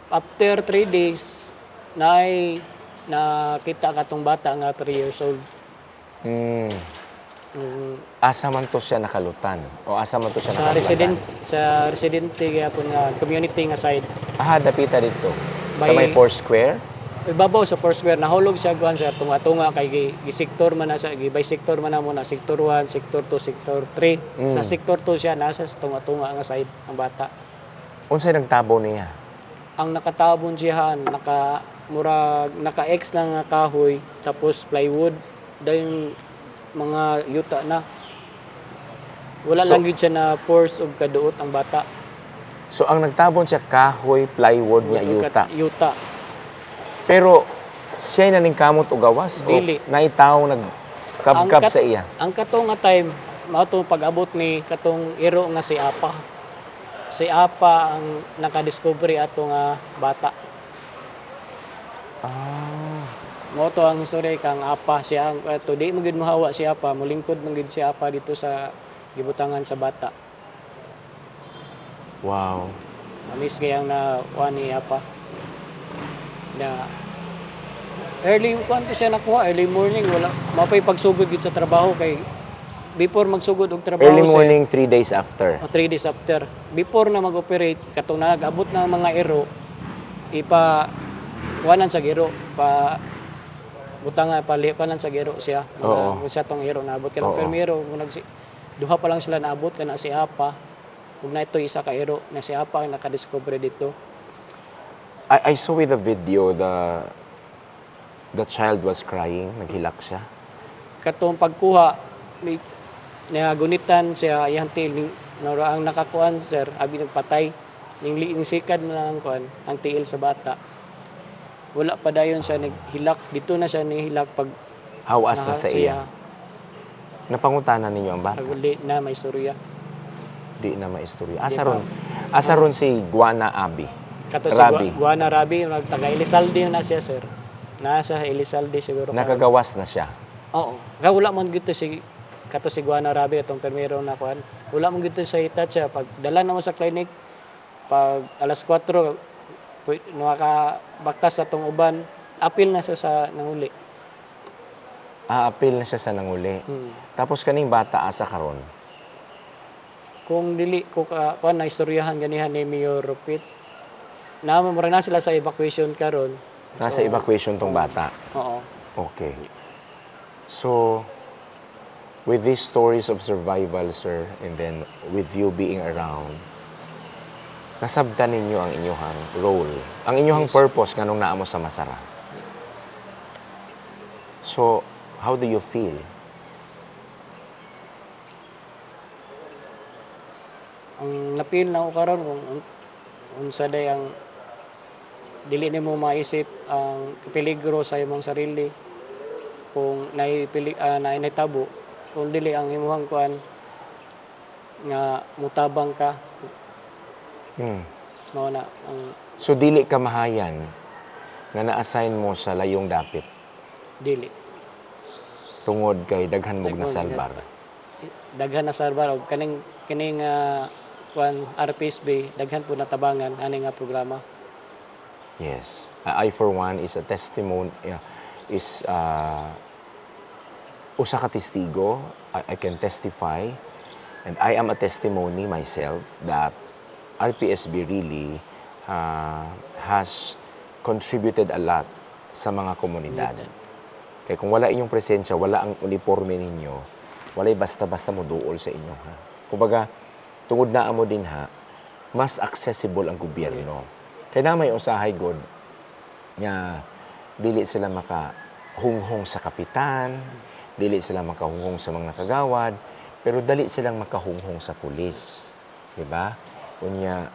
After 3 days, nakita katong bata nga 3 years old. Hmm. Mm, Asa man to siya nakalutan? O asa man to siya sa residente gyapon nga community nga side. Dapita dito. Sa May- may Foursquare? Ibabaw sa first square nahulog siya kuan sir tunga-tunga kay gi-sector man na sa gi-sector man na mo na sector 1, sector 2, sector 3. Sa sector 2 siya nasa sa tunga-tunga nga side ang bata. Unsay nagtabo niya? Ang nakatabon siya naka-X lang nga kahoy tapos plywood dayon mga yuta na. Wala So- lang gid siya na force og kaduot ang bata. So ang nagtabon siya kahoy, plywood niya yuta. Yuta. Pero siya naning kamot o gawas Dili. o naitaw nagkabkab sa iya. Ang katong nga time mao to pag-abot ni katong iro nga si Apa. Si Apa ang nakadiscovery ato nga bata. Mo to ang story kang Apa siya ang ato di mo gid mahawa si Apa, molingkod man gid si Apa dito sa gibutangan sa bata. Wow. Amis kayang na ni Apa. Na early kwanto siya nakuha, early morning wala mapay pagsugod gid sa trabaho kay before magsugod og trabaho Early morning, 3 days after. 3 days after. Before na mag-operate, katong nag-abot ng mga ero, kuhanan sa gero, butang kuhanan sa gero siya. Oo. Siya tong ero, naabot ka lang. Oo. Pero ero, duha pa lang sila naabot, ka na si Apa. Kung na ito isa ka ero, na si Apa ang nakadiscover dito. I saw with the video the child was crying, naghilak siya. Katong pagkuha, may nagunitan siya, iyang tiil, ang nakakuan, sir, abi nagpatay. Yung sikad na lang kuan, ang tiil sa bata. Wala pa dayon siya naghilak. Dito na siya naghilak pag Hawas na sa iya. Napangutanan ninyo ang bata? Naguli na may istorya. Di na maistorya. Di Asa ron si Guana Abi. Kato si Rabi. Guana Rabi, taga Elizalde na siya, sir. Nasa Elizalde siguro. Nakagawas na siya. Oo. Kaya wala man gito kato si Guana Rabi, itong permero na kuan. Wala man gito sa itat siya. Pag dala na mo sa clinic, pag alas 4, nakabaktas na tong uban, apil na siya sa nanguli. Apil na siya sa nanguli. Tapos kaning bata asa karon. Kung dili ko kuan na istoryahan ganihan ni Mayor Rupit, mura na sila sa evacuation karon. Nasa evacuation tong bata. Oo. Okay. So, with these stories of survival, sir, and then with you being around, nasabtan ninyo ang inyong role, ang inyong Yes. purpose nganong naamo sa Masara. So, how do you feel? Ang napil na ko karon kung unsa day ang dili nimo maisip ang peligro sa imong sarili kung naitabo kung dili ang imong kuan nga mutabang ka mao na ang So, dili ka mahayan nga na-assign mo sa layong dapit dili tungod kay daghan mong Daghan nasalbar. daghan na sarbar og kining kuan RPSB daghan po natabangan ani nga programa. Yes. I for one is a testimony, usa ka testigo. I can testify, and I am a testimony myself that RPSB really has contributed a lot sa mga komunidad. Kaya kung wala inyong presensya, wala ang uniforme ninyo, walay basta-basta mo duol sa inyo. Ha? Kumbaga, tungod na mo din ha, mas accessible ang gobyerno. Kaya na may usahay god nga dili sila hunghong sa kapitan, dili sila makahunghong sa mga kagawad, pero dali silang makahunghong sa pulis. Diba? Unya,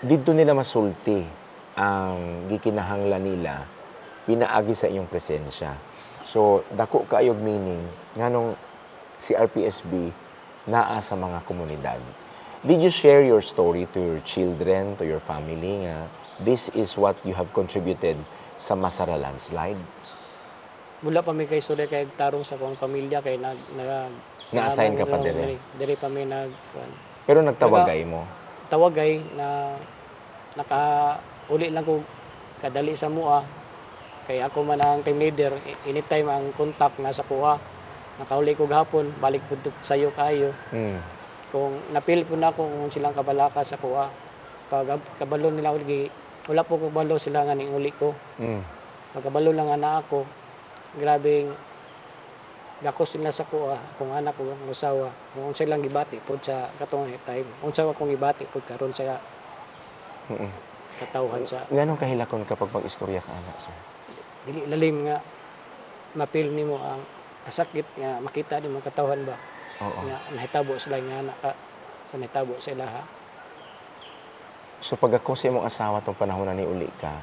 dito nila masulti ang gikinahanglan nila pinaagi sa iyong presensya. So, dako kaayog meaning nganong si RPSB naa sa mga komunidad. Did you share your story to your children, to your family nga this is what you have contributed sa Masara landslide? Mula pa mi kay istorya kay tarong sa kong pamilya kay Na-assign ka pa dire? Dire pa mi Pero nagtawagay mo? tawagay na naka-uli lang ko kadali sa mua. Kay ako man ang team leader, anytime ang contact nasa kuha. Nakauli ko gahapon, balik po sa'yo kayo. Mm. Kung napili po na ako kung silang kabalaka sa kuha. Pag kabalo nila uli, wala po kabalo sila nga ning uli ko. Mm. Pag kabalo lang na ako, grabing gakos nila sa kuha, kung anak ko, ang usawa. Kung silang gibati po sa katong time. Kung sa akong gibati po karon sa katawhan sa Ganong kahilakon kapag mag-istorya ka, anak, sir? dili lalim nga mapil nimo ang kasakit nga makita ni mga katawhan ba Oo. nga nahitabo sila nga naka sa nahitabo sa ilaha. So pag ako sa imong asawa tong panahon na ni uli ka,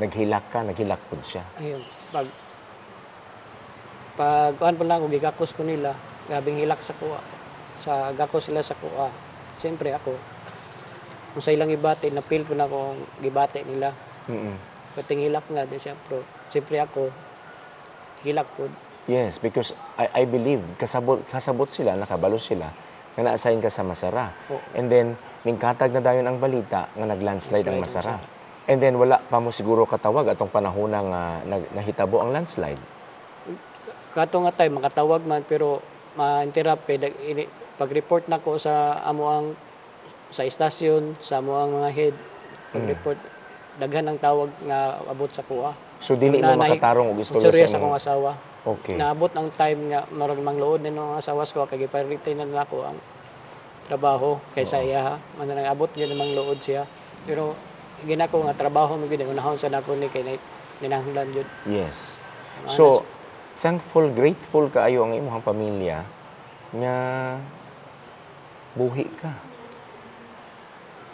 naghilak pud siya. Ayun, pag kuan pa lang ko gigakos ko nila, grabing hilak sa kuha. Sa gakos sila sa kuha. Siyempre ako kung sa ilang ibati napil po na ko ang gibati nila. Pating hilak nga di siya pro. Siyempre ako hilak po. Yes, because I believe kasabot sila, nakabalo sila nga na-assign ka sa Masara. Oo. And then mingkatag na dayon ang balita nga naglandslide ang Landslide Masara. And then wala pa mo siguro katawag atong panahon nga nahitabo ang landslide. Kato nga tayo makatawag man pero ma-interrupt kay pag-report na ko sa amo ang sa istasyon, sa amo ang mga head, pag-report daghan ang tawag nga abot sa kuha. So dili mo makatarong og istorya Istorya sa sa akong imong... asawa. Okay. Naabot ang time nga marag mangluod din ng asawa ko kay gipriority na nako ang trabaho kaysa iya. Man nag-abot gyud namang luod siya. Pero ginako nga trabaho mo gyud unahon sa nako ni kay ninahanglan jud. Yes. So, thankful, grateful kaayo ang imong pamilya nga buhi ka.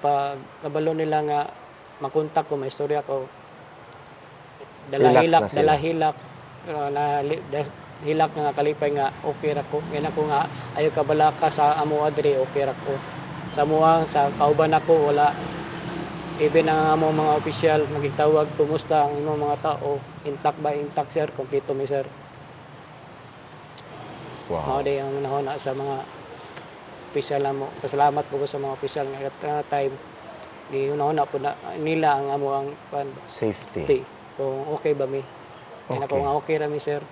Pag kabalo nila nga makontak ko, may istorya ko. Relax na sila. Dalahilak. Hilak nga kalipay nga okay ra ko. Yan ako nga ayo kabalaka sa amo adre okay ra ko. Sa amuang sa kauban ako wala. Even ang amo mga opisyal nagitawag kumusta ang imong mga tao. Intact ba intact sir? Kompleto mi sir. Wow. Mao day ang nahon na sa mga opisyal mo. Pasalamat po ko sa mga opisyal nga at time di unahon na po na nila ang amo ang Safety. kung okay ba mi. Kaya ako nga okay ra mi sir.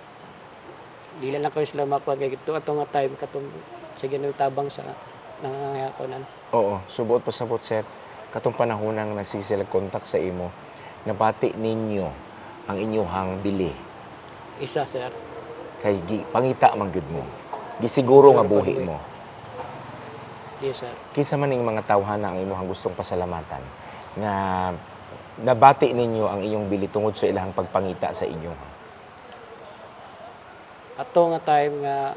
Dili lang ko sila makuha kay ito atong nga time katong sige na tabang sa nangangayakonan. Oo, subuot pasabot sir. Katong panahon nang nagsisil contact sa imo, nabati ninyo ang inyong dili. Isa sir. Kay pangita man gyud mo. Gisiguro nga buhi mo. Yes sir. Kinsa man ning mga tawhana ang imong gustong pasalamatan nga nabati ninyo ang inyong bili tungod sa ilahang pagpangita sa inyo. Ato nga time nga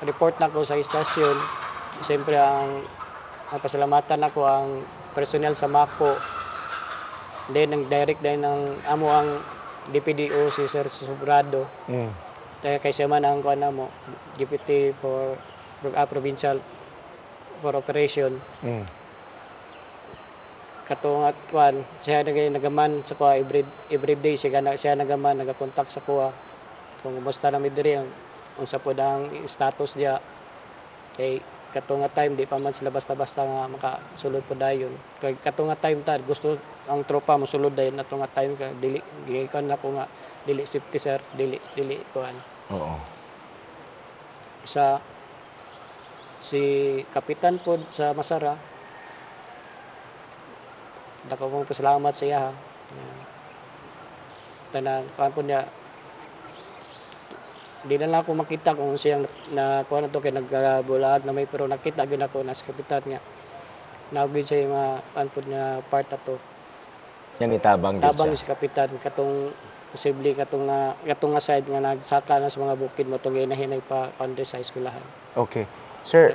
report na ko sa istasyon. Siyempre ang pasalamatan ako ang personnel sa Mako. Then ang direct din ng amo ang DPDO si Sir Sobrado. Kaya siya man ang kuan mo deputy for provincial for operation. Katong at kuan siya nagaman sa kuha every day siya nagaman nagakontak sa kuha kung kumusta na midiri ang unsa pod ang status dia kay katong nga time di pa man sila basta-basta nga makasulod po dayon kay katong nga time ta gusto ang tropa mo sulod dayon atong nga time ka dili gikan nako nga dili safety sir dili kuan. Oo. Isa si kapitan pod sa Masara dako mong pasalamat sa iya ha. Tanan kuan po niya di na lang ako makita kung siyang na kuha na to kay nagbulag na may pero nakita gyud ako na sa kapitan nga naugid sa mga anpod nga part ato Yan itabang gyud tabang siya. si kapitan katong posible katong nga side nga nagsaka na sa mga bukid mo tong ginahinay pa pande sa eskwelahan. Okay. Sir,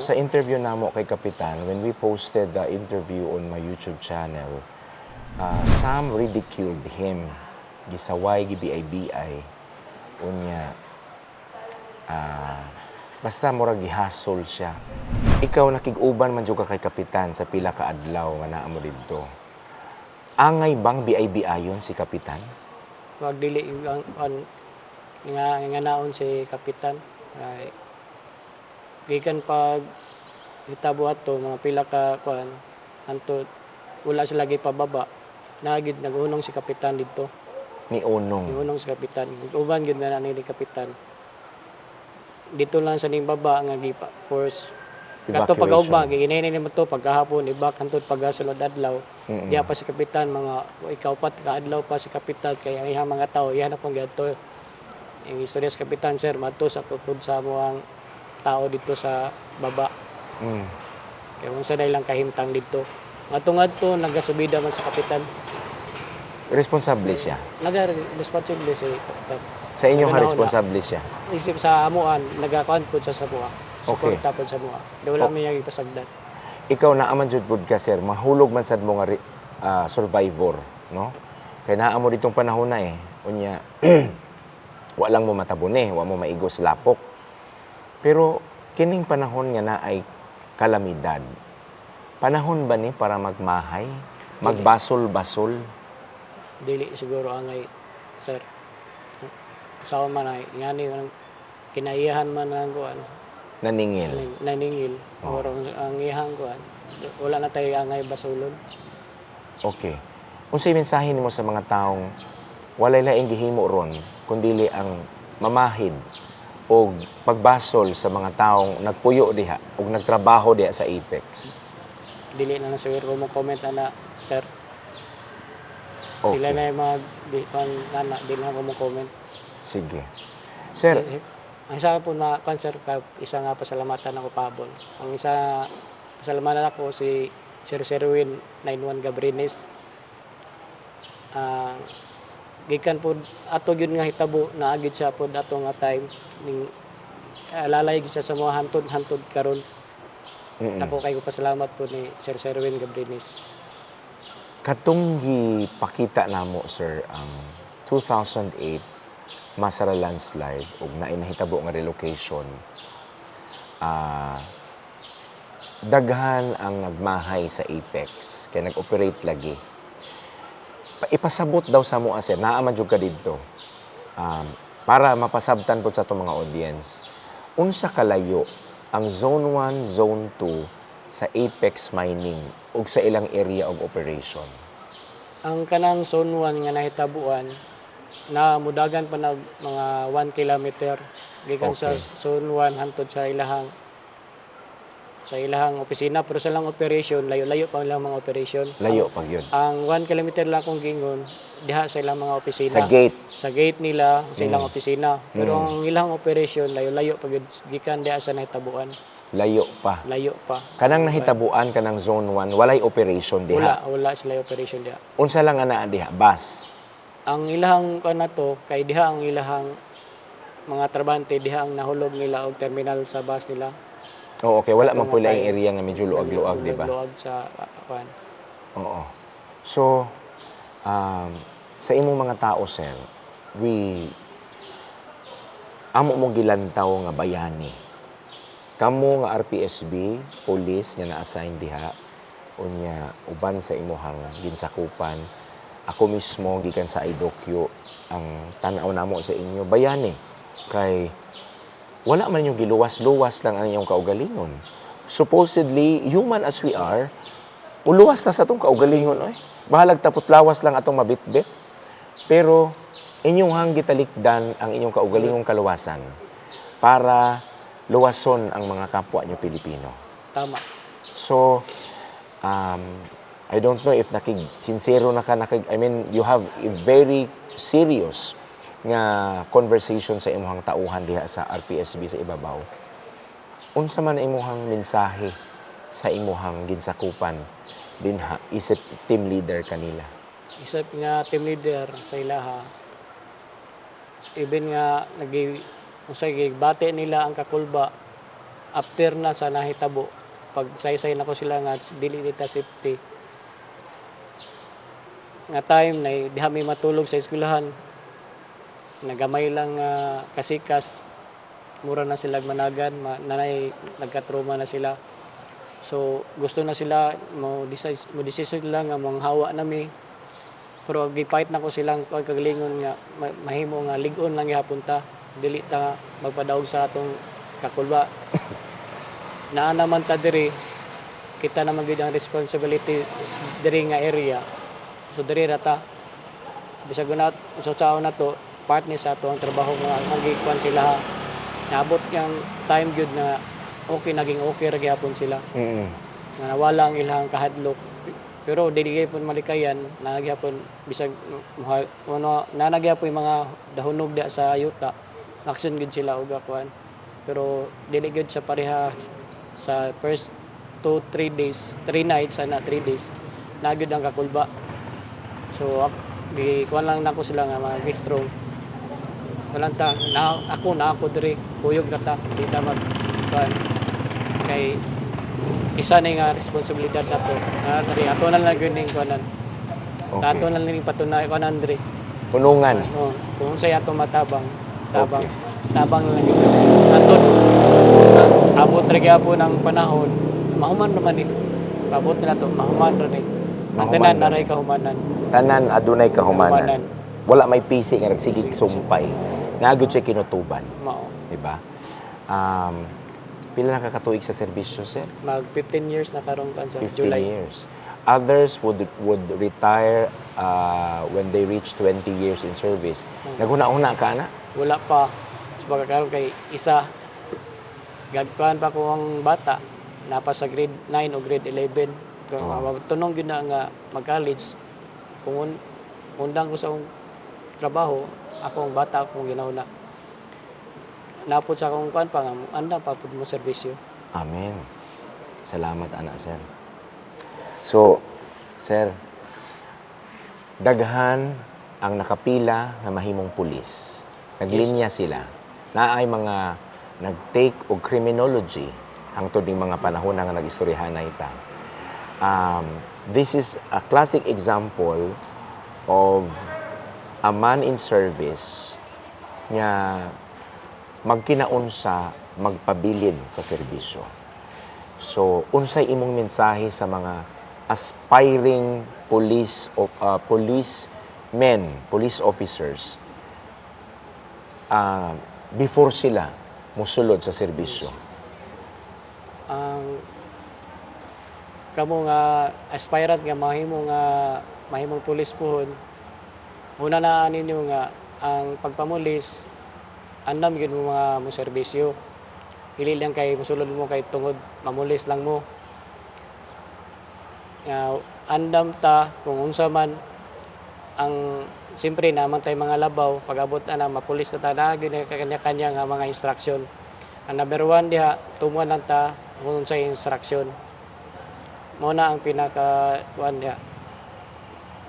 sa interview namo kay Kapitan, when we posted the interview on my YouTube channel, some ridiculed him. Gisaway, gibiay-biay. Unya, basta murag gihasol siya. Ikaw nakig-uban man jud ka kay Kapitan sa pila ka adlaw nga naa mo didto. Angay bang biay-biayon si Kapitan? Wag dili nga naon si kapitan ay gikan pag hitabo ato mga pila ka kuan antud wala sila gipababa nagid nagunong si kapitan didto. Ni Onong. Nagunong si kapitan. Uban gyud na ni kapitan. Dito lang sa ning baba nga gipa force kato pag-ugma giginay ni mo to pagkahapon ibak antud pagasunod adlaw. Diya pa si kapitan mga ikaw pat ka adlaw pa si kapitan kay ang ihang mga tao iyan akong gadto. Ang istorya sa kapitan sir madto sa pupud sa moang tao dito sa baba. Kaya unsa na ilang kahimtang dito. Ngadto nagasubida man sa kapitan. Responsable siya. Naga-responsible si kapitan. Sa inyo nga responsable siya. Isip sa amuan nagakuan pud siya sa buha. Okay. Suporta pud sa buha. Di wala man yung ipasagdan. Ikaw na aman jud pud ka sir, mahulog man sad mo nga survivor, no? Kay naa mo ditong panahon na unya wa lang mo matabone, wa mo maigos lapok. Pero kining panahon nga na ay kalamidad. Panahon ba ni para magmahay, magbasol-basol? Dili siguro angay sir. Usawa man ay ngani kinaiyahan man ang kuan. Naningil. Or ang ihang kuan. Wala na tayo angay basulon. Okay. Unsay mensahe nimo sa mga taong walay laing gihimo ron kundili ang mamahid o pagbasol sa mga taong nagpuyo diha o nagtrabaho diha sa Apex? Dili na siguro mo comment na sir. Okay. Sila na mag di na mo comment. Sige. Sir, ang isa po na cancer isa nga pasalamatan ako pabol. Ang isa pasalamatan ako si Sir Serwin 91 Gabrines. Gikan po ato gyud nga hitabo na agid siya po ato nga time ning lalay gyud siya sa mga hantod karon. Ako kay ko pasalamat po ni Sir Serwin Gabrines. Katong gipakita namo sir ang 2008 Masara landslide ug nainahitabo nga relocation. Daghan ang nagmahay sa Apex kay nag-operate lagi. Ipasabot daw sa mo sir, naa man jud ka didto. Para mapasabtan po sa itong mga audience. Unsa kalayo ang Zone 1, Zone 2 sa Apex Mining ug sa ilang area of operation? Ang kanang Zone 1 nga nahitabuan na mudagan pa na mga 1 kilometer gikan sa Zone 1 hantod sa ilahang opisina pero sa lang operation layo-layo pa lang mga operation. Layo pag yun. Ang 1 kilometer lang kung gingon diha sa ilang mga opisina. Sa gate nila sa ilang opisina. Pero ang ilang operation layo-layo pag gikan diha sa nahitabuan. Layo pa. Kanang nahitabuan kanang Zone 1 walay operation diha. Wala sila operation diha. Unsa lang ana diha? Bus. Ang ilahang kanato kay diha ang ilahang mga trabante diha ang nahulog nila og terminal sa bus nila. Oh, okay. Wala man pula yung area nga medyo luag-luag, di ba? Luag sa kuan. Oo. So, sa imong mga tao, sir, amo mong gilantaw nga bayani. Kamo nga RPSB, police nga na-assign diha, unya uban sa imuhang ginsakupan. Ako mismo gikan sa IDOCU ang tan-aw namo sa inyo bayani kay wala man yung giluwas-luwas lang ang inyong kaugalingon. Supposedly human as we are, uluwas ta sa atong kaugalingon bahalag tapot lawas lang atong mabitbit. Pero inyong hang gitalikdan ang inyong kaugalingong kaluwasan para luwason ang mga kapwa nyo Pilipino. Tama. So I don't know if sincero na ka, I mean, you have a very serious nga conversation sa imuhang tauhan diha sa RPSB sa ibabaw. Unsa man imuhang mensahe sa imuhang ginsakupan dinha isip team leader kanila? isa nga team leader sa ilaha. Even nga usay bate nila ang kakulba after na sa nahitabo. Pag saysay na ko sila nga dili dita safety. Nga time na diha may matulog sa eskwelahan. Nagamay lang kasikas. Mura na sila managan, nagkatrauma na sila. So gusto na sila mo decision lang nga mong hawa nami. Pero gipait na ko silang kagalingon nga mahimo nga ligon lang gihapon ta. Dili ta magpadaog sa atong kakulba. Naa naman ta diri kita na magid ang responsibility diri nga area. So diri ra ta. Bisag na sa na to part ni sa ato ang trabaho nga magikuan sila. Naabot yang time gyud na naging okay ra gyapon sila. Nga nawala ang ilang kahadlok. Pero dili gyapon malikayan, nagyapon bisag nagyapon mga dahunog dia sa yuta. Action gyud sila og akuan. Pero dili gyud sa pareha sa first 2-3 days, 3 nights ana 3 days. Nagyud ang kakulba. So kuan lang nako sila nga mga strong. Walang ta, ako diri, kuyog na ta, di ta kay isa na nga responsibilidad na to. Diri, ato na lang yun yung kuanan. Okay. Ato na lang yung patunay, kuanan diri. Punungan. Kung sa'yo ato matabang, tabang na lang yun. Ato, abot rin po ng panahon, mahuman naman eh. Abot nila to, mahuman rin eh. Ang tanan, naray kahumanan. Tanan, adunay kahumanan. Wala may pisi nga nagsigig sumpay. Nagud siya kinutuban. Mao. Diba? Pila na kakatuig sa serbisyo, sir? Mag 15 years na karong sa 15 July. years. Others would retire when they reach 20 years in service. Naghuna-una ka na? Wala pa. Sa pagkakaroon kay isa, gagkuhan pa ko ang bata, napa sa grade 9 o grade 11. Kung tunong yun na nga mag-college, kung undang ko sa trabaho, ako ang bata, akong ginauna. Napod sa akong kuhan pa nga, anda pa po mo serbisyo. Amen. Salamat, anak, sir. So, sir, daghan ang nakapila na mahimong pulis. Naglinya sila. Naay mga nag-take og criminology hangtod ning mga panahon nga nag-istoryahan na ita. This is a classic example of a man in service nga magkinaunsa magpabilin sa serbisyo. So, unsay imong mensahe sa mga aspiring police officers before sila musulod sa serbisyo? Kamo nga aspirant nga mahimong pulis pohon. Una na ninyo nga ang pagpamulis andam gyud mo mga mo serbisyo. Dili lang kay musulod mo kay tungod mamulis lang mo. Andam ta kung unsa man ang siyempre naman tay mga labaw pag-abot na mapulis na ta na gyud kanya-kanya nga mga instruction. Ang number 1 diha tumuan lang ta kung unsa instruction. Mo na ang pinaka kuan diha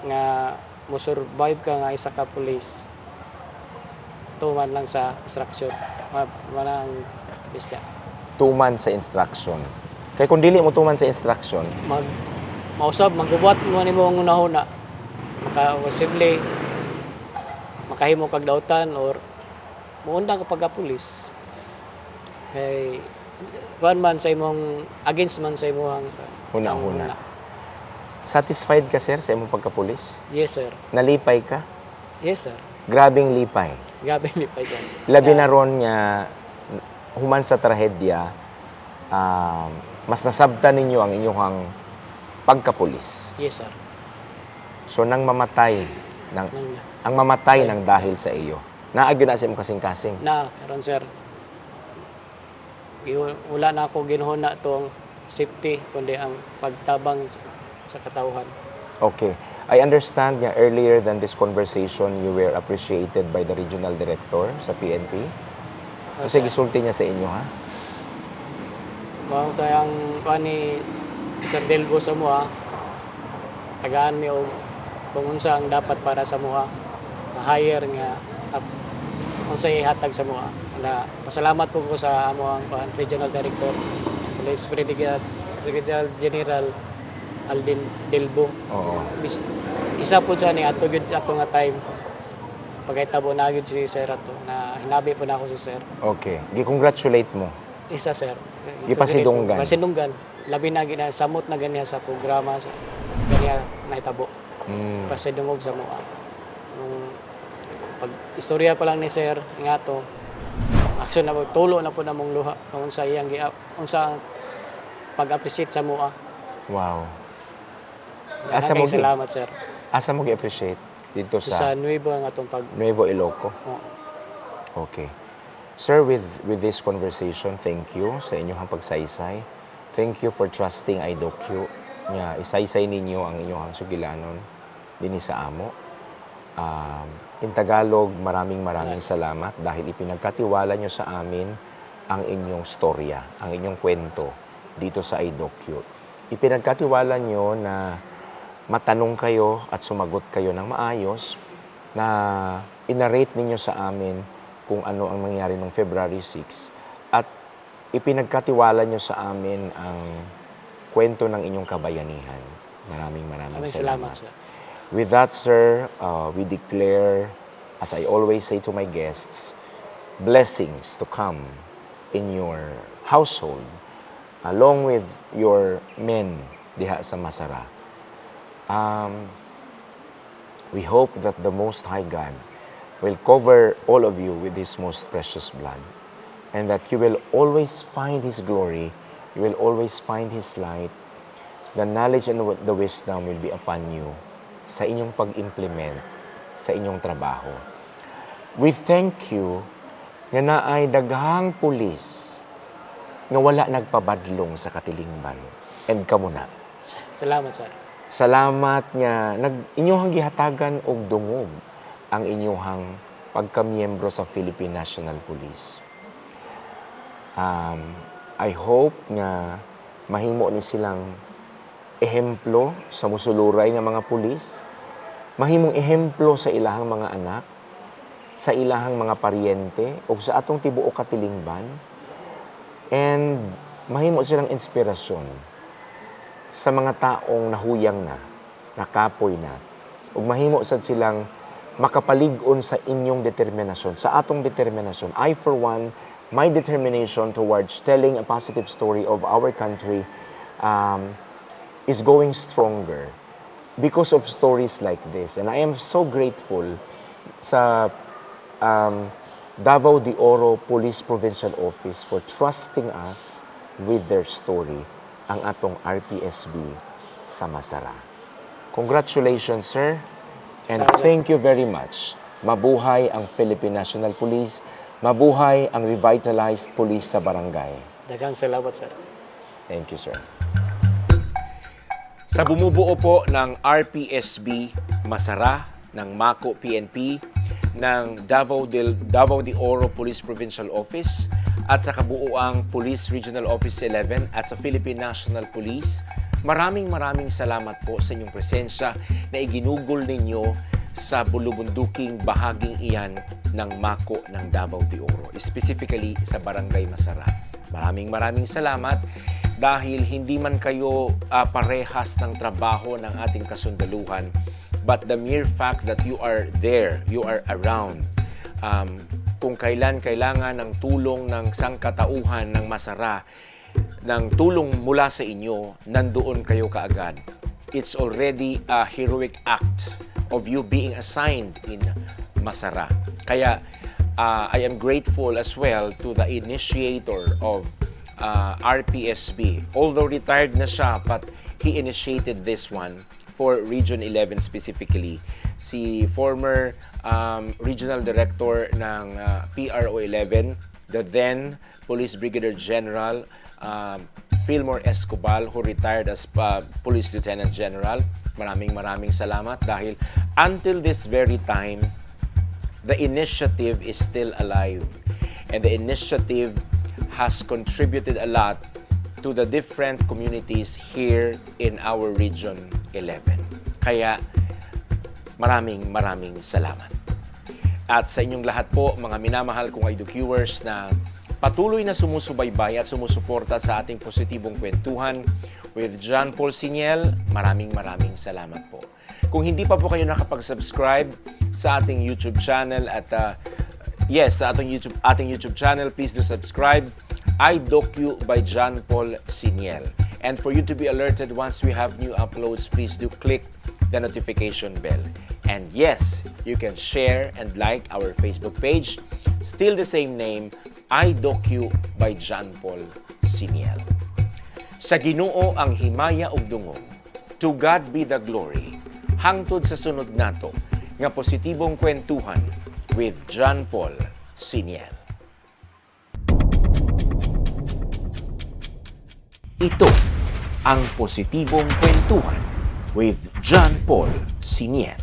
nga mo survive ka nga isa ka pulis. Tuman lang sa instruction. Wala ang isda. Tuman sa instruction. Kaya kung dili mo tuman sa instruction, mausab magbubuhat mo nimo ang una-una. Posible makahimo kag dautan or muundang ka pagka-pulis. Kay kuan man sa imong against man sa imong una-una. Satisfied ka, sir, sa imong pagkapulis? Yes, sir. Nalipay ka? Yes, sir. Grabing lipay. Grabe ni pa sir. Labi na ron nga human sa trahedya, mas nasabtan ninyo ang inyong pagkapulis. Yes, sir. So nang mamatay ang mamatay ng dahil sa iyo. Naagyo na sa imong kasing-kasing. Na karon sir. Wala na ako ginuhon na tong safety kundi ang pagtabang sa katawhan. Okay. I understand nga earlier than this conversation, you were appreciated by the regional director sa PNP. Kasi gisulti niya sa inyo, ha? Mao tayang kuan ni Sir Delbo sa mo ha. Tagaan mi og kung unsa ang dapat para sa mga hire nga unsa ihatag sa mga na pasalamat po ko sa amo ang Regional Director Police Brigadier General Aldin Delbo. Oo. Isa po siya ni ato gyud ato nga time pagkahitabo na gyud si Sir ato na hinabi po na ako si Sir. Okay. Gi-congratulate mo. Isa Sir. Gipasidunggan. Pasidunggan. Labi na gina samot na ganiya sa programa sa ganiya nahitabo. Pasidungog sa mga pag istorya pa lang ni Sir nga to action na tulo na po namong luha kung sa iyang unsa ang pag-appreciate sa mua. Wow. Asa mo salamat Sir. Asa mo gi-appreciate dito Sa Nuevo ang atong pag Nuevo Iloco. oh, Okay. Sir, with this conversation, thank you sa inyong pagsaysay. Thank you for trusting IDOQ. Nga isaysay ninyo ang inyong sugilanon dinhi sa amo. In Tagalog, maraming salamat dahil ipinagkatiwala nyo sa amin ang inyong storya, ang inyong kwento dito sa IDOQ. Ipinagkatiwala nyo na matanong kayo at sumagot kayo ng maayos, na inarate ninyo sa amin kung ano ang nangyari noong February 6 at ipinagkatiwala nyo sa amin ang kwento ng inyong kabayanihan. Maraming salamat. Sir. With that, sir, we declare, as I always say to my guests, blessings to come in your household along with your men diha sa Masara. We hope that the Most High God will cover all of you with His most precious blood and that you will always find His glory, you will always find His light, the knowledge and the wisdom will be upon you sa inyong pag-implement sa inyong trabaho. We thank you nga naay daghang pulis nga wala nagpabadlong sa katilingban. And kamo na. Salamat Sir. Salamat nga inyong gihatagan og dungog ang inyong pagkamiyembro sa Philippine National Police. I hope nga mahimo ni silang ehemplo sa musuluray nga mga pulis, mahimong ehemplo sa ilahang mga anak, sa ilahang mga paryente, o sa atong tibuok katilingban, and mahimo silang inspirasyon sa mga taong nahuyang na, nakapoy na, ug mahimo sad silang makapalig-on sa inyong determinasyon, sa atong determinasyon. I, for one, my determination towards telling a positive story of our country is going stronger because of stories like this. And I am so grateful sa Davao de Oro Police Provincial Office for trusting us with their story, ang atong RPSB sa Masara. Congratulations, sir. And thank you very much. Mabuhay ang Philippine National Police. Mabuhay ang revitalized police sa barangay. Daghang salamat Sir. Thank you, sir. Sa bumubuo po ng RPSB Masara, ng Mako PNP, ng Davao de Oro Police Provincial Office, at sa kabuuang Police Regional Office 11 at sa Philippine National Police, maraming salamat po sa inyong presensya na iginugol ninyo sa bulubunduking bahaging iyan ng Mako ng Davao de Oro, specifically sa Barangay Masara. Maraming salamat dahil hindi man kayo parehas ng trabaho ng ating kasundaluhan, but the mere fact that you are there, you are around, kung kailangan ng tulong ng sangkatauhan ng Masara, ng tulong mula sa inyo, nandoon kayo kaagad. It's already a heroic act of you being assigned in Masara. Kaya I am grateful as well to the initiator of RPSB. Although retired na siya, but he initiated this one for Region 11 specifically. Si former Regional Director ng PRO 11, the then Police Brigadier General Fillmore Escobal, who retired as Police Lieutenant General. Maraming salamat dahil until this very time, the initiative is still alive. And the initiative has contributed a lot to the different communities here in our Region 11. Kaya Maraming salamat. At sa inyong lahat po, mga minamahal kong IDOCuers na patuloy na sumusubaybay at sumusuporta sa ating positibong kwentuhan with John Paul Siniel, maraming salamat po. Kung hindi pa po kayo nakapag-subscribe sa ating YouTube channel at sa ating YouTube channel, please do subscribe. iDocu by John Paul Siniel. And for you to be alerted once we have new uploads, please do click the notification bell. And yes, you can share and like our Facebook page. Still the same name, iDocu by John Paul Siniel. Sa Ginoo ang himaya ug dungog. To God be the glory. Hangtod sa sunod nato nga positibong kwentuhan with John Paul Siniel. Ito ang positibong kwentuhan with John Paul Siniel.